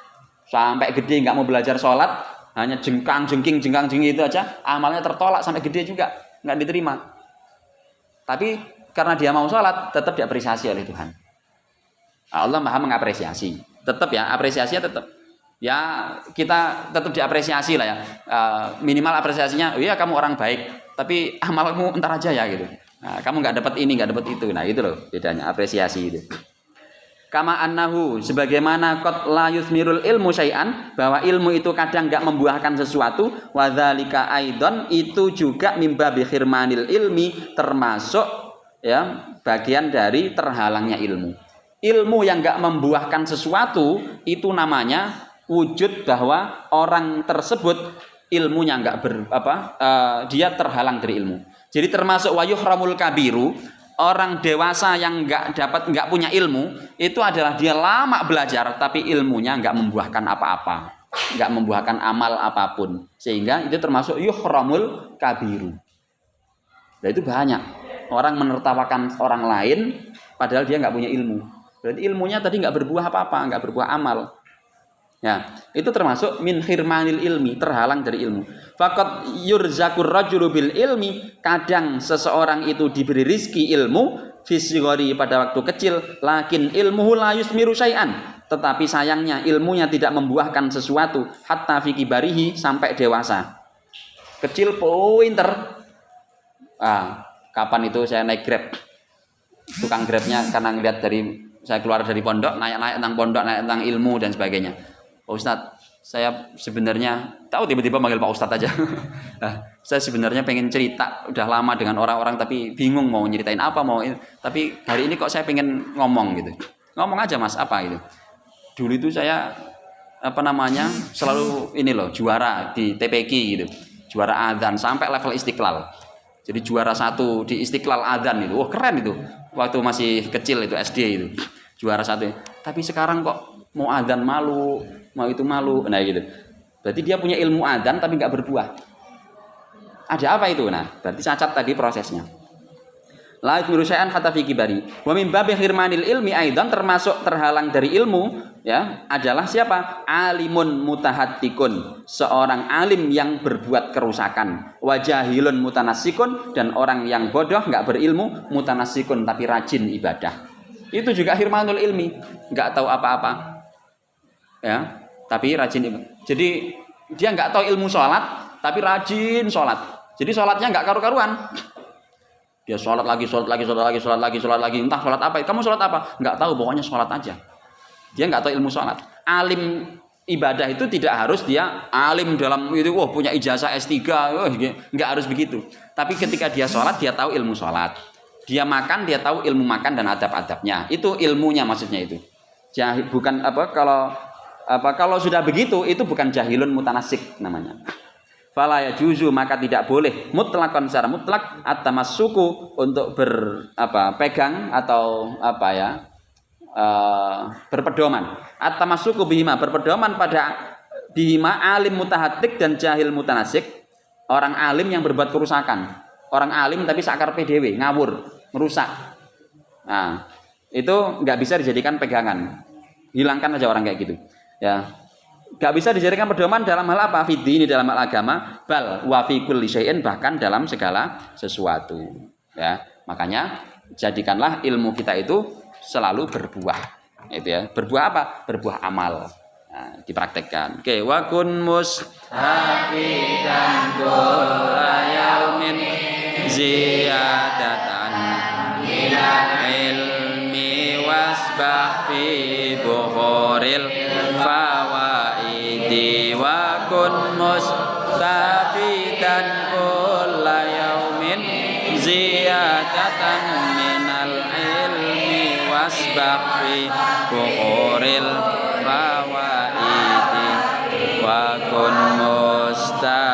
Sampai gede nggak mau belajar sholat, hanya jengkang jengking itu aja, amalnya tertolak sampai gede juga nggak diterima. Tapi karena dia mau sholat, tetap diapresiasi oleh Tuhan. Allah Maha mengapresiasi. Tetap ya, apresiasinya tetap. Ya kita tetap diapresiasi lah ya. Minimal apresiasinya, oh iya kamu orang baik, tapi amalmu entar aja ya gitu. Nah, kamu nggak dapat ini, nggak dapat itu. Nah itu loh bedanya apresiasi itu. Kama annahu, sebagaimana qad la yusmirul ilmu syai'an, bahwa ilmu itu kadang enggak membuahkan sesuatu, wa dzalika aidon, itu juga mimba bi khirmanil ilmi, termasuk ya bagian dari terhalangnya ilmu. Ilmu yang enggak membuahkan sesuatu itu namanya wujud bahwa orang tersebut ilmunya enggak dia terhalang dari ilmu. Jadi termasuk wayuhramul kabiru, orang dewasa yang nggak punya ilmu itu adalah dia lama belajar tapi ilmunya nggak membuahkan apa-apa, nggak membuahkan amal apapun, sehingga itu termasuk yuhramul kabiru. Nah itu banyak orang menertawakan orang lain padahal dia nggak punya ilmu. Berarti ilmunya tadi nggak berbuah apa-apa, nggak berbuah amal. Ya, itu termasuk min khirmanil ilmi, terhalang dari ilmu. Faqad yurzakur rajulu bil ilmi, kadang seseorang itu diberi rizki ilmu fisigori pada waktu kecil, lakin ilmuhu la yusmiru syai'an, tetapi sayangnya ilmunya tidak membuahkan sesuatu hatta fi kibarihi, sampai dewasa. Kecil pinter. Kapan itu saya naik Grab. Tukang Grabnya karena ngeliat dari saya keluar dari pondok, naik tentang pondok, naik tentang ilmu dan sebagainya. Pak Ustadz, saya sebenarnya tahu tiba-tiba manggil Pak Ustadz aja. Saya sebenarnya pengen cerita udah lama dengan orang-orang tapi bingung mau nyeritain apa tapi hari ini kok saya pengen ngomong gitu. Ngomong aja Mas, apa gitu. Dulu itu saya selalu ini loh juara di TPQ gitu. Juara adzan sampai level Istiqlal. Jadi juara 1 di Istiqlal adzan itu. Wah, keren itu. Waktu masih kecil itu SD itu. Juara 1. Tapi sekarang kok mau adzan malu, mau itu malu, nah gitu. Berarti dia punya ilmu adzan tapi nggak berbuah. Ada apa itu? Nah, berarti cacat tadi prosesnya. La yusmiru syai'an hatta fi kibari. Wa min babi khirmanil ilmi aidan, termasuk terhalang dari ilmu ya adalah siapa? Alimun mutahattikun, seorang alim yang berbuat kerusakan. Wa jahilun mutanassikun, dan orang yang bodoh nggak berilmu, mutanassikun tapi rajin ibadah. Itu juga khirmanul ilmi, nggak tahu apa-apa. Ya, tapi rajin ibadah. Jadi dia nggak tahu ilmu sholat, tapi rajin sholat. Jadi sholatnya nggak karu-karuan. Dia sholat lagi, entah sholat apa. Kamu sholat apa? Nggak tahu, pokoknya sholat aja. Dia nggak tahu ilmu sholat. Alim ibadah itu tidak harus dia alim dalam itu, punya ijazah S3, nggak harus begitu. Tapi ketika dia sholat, dia tahu ilmu sholat. Dia makan, dia tahu ilmu makan dan adab-adabnya. Itu ilmunya maksudnya itu. Bukan kalau sudah begitu itu bukan jahilun mutanasik namanya. Fala yajuzu, maka tidak boleh mutlakon secara mutlak at-tamassuku, untuk pegang atau berpedoman. At-tamassuku bihima, berpedoman pada bihima, alim mutahattik dan jahil mutanasik. Orang alim yang berbuat kerusakan. Orang alim tapi sakar PDW, ngawur, merusak. Nah, itu nggak bisa dijadikan pegangan. Hilangkan aja orang kayak gitu. Ya. Gak bisa dijadikan pedoman dalam hal apa? Fidi, ini dalam hal agama, bal wa fi kulli syai'in, bahkan dalam segala sesuatu. Ya, makanya jadikanlah ilmu kita itu selalu berbuah. Itu ya. Berbuah apa? Berbuah amal. Nah, dipraktekkan. Oke, wa kun mushafidan kulla yaumin ziyadatan minal ilmi wasbah fi bukhuril fawaidi wa kun mustafidan kulla yaumin ziyadatan minal ilmi wasbah fi bukhuril fawaidi wa kun mustafidan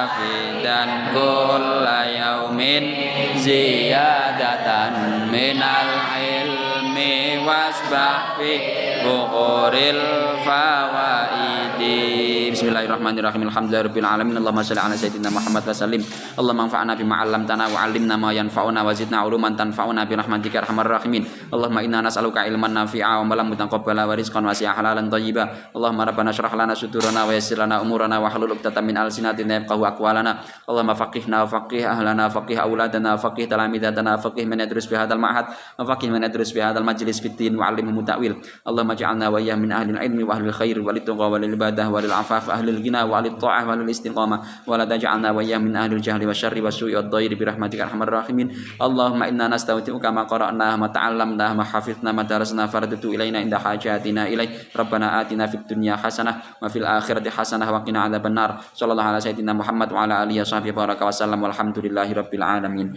kulla yaumin ziyadatan minal ilmi wasbah fi bukhuril fawaidi. Bismillahirrahmanirrahim. Alhamdulillahirabbil alamin. Allahumma shalli ala sayyidina Muhammad wa sallim. Allahumma anfa'na bima 'allamtana wa 'allimna ma yanfa'una wa zidna 'uluman tanfa'una bi rahmatika arhamar rahimin. Allahumma inna nas'aluka ilman nafi'a wa amalan mutaqabbala wa rizqan wasi'a halalan thayyiba. Allahumma rabbana shrah lana sudurana wa yassir lana umurana wa hlul 'uqdatam min alsinatina yafqahu aqwalana. Allahumma faqihna wa faqih ahlana faqih auladana faqih talamidatana faqih man yadrus bi hadzal ma'had wa faqih man yadrus bi hadzal majlis fid din wa 'allimhum ta'wil. Allahumma ij'alna wa iyyahum min ahli ilmi wa ahli khair wa litqa wa lil ibadah wa lil afaf ahli al-ghina wa lil ta'ah wa lil istiqamah wa la taj'alna wa iyyahum min ahli al-jahli wa syarri wa su'i wad dhairi bi rahmatika arhamar rahimin. Allahumma inna nasta'udzi'uka ma qara'na ma ta'allamna ma hafizna ma darasna fardutu ilaina inda hajatina ilaih. Rabbana atina fid dunya hasanah wa fil akhirati hasanah wa qina adzabannar. Sallallahu ala sayyidina Muhammad wa ala alihi washabbihi baraka wasallam walhamdulillahi rabbil alamin.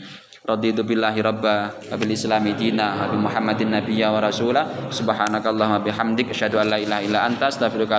Raditu billahi rabba wa bil islami dina wa bi Muhammadin nabiyya wa rasula. Subhanakallahumma bihamdik asyhadu an la ilaha illa anta astaghfiruka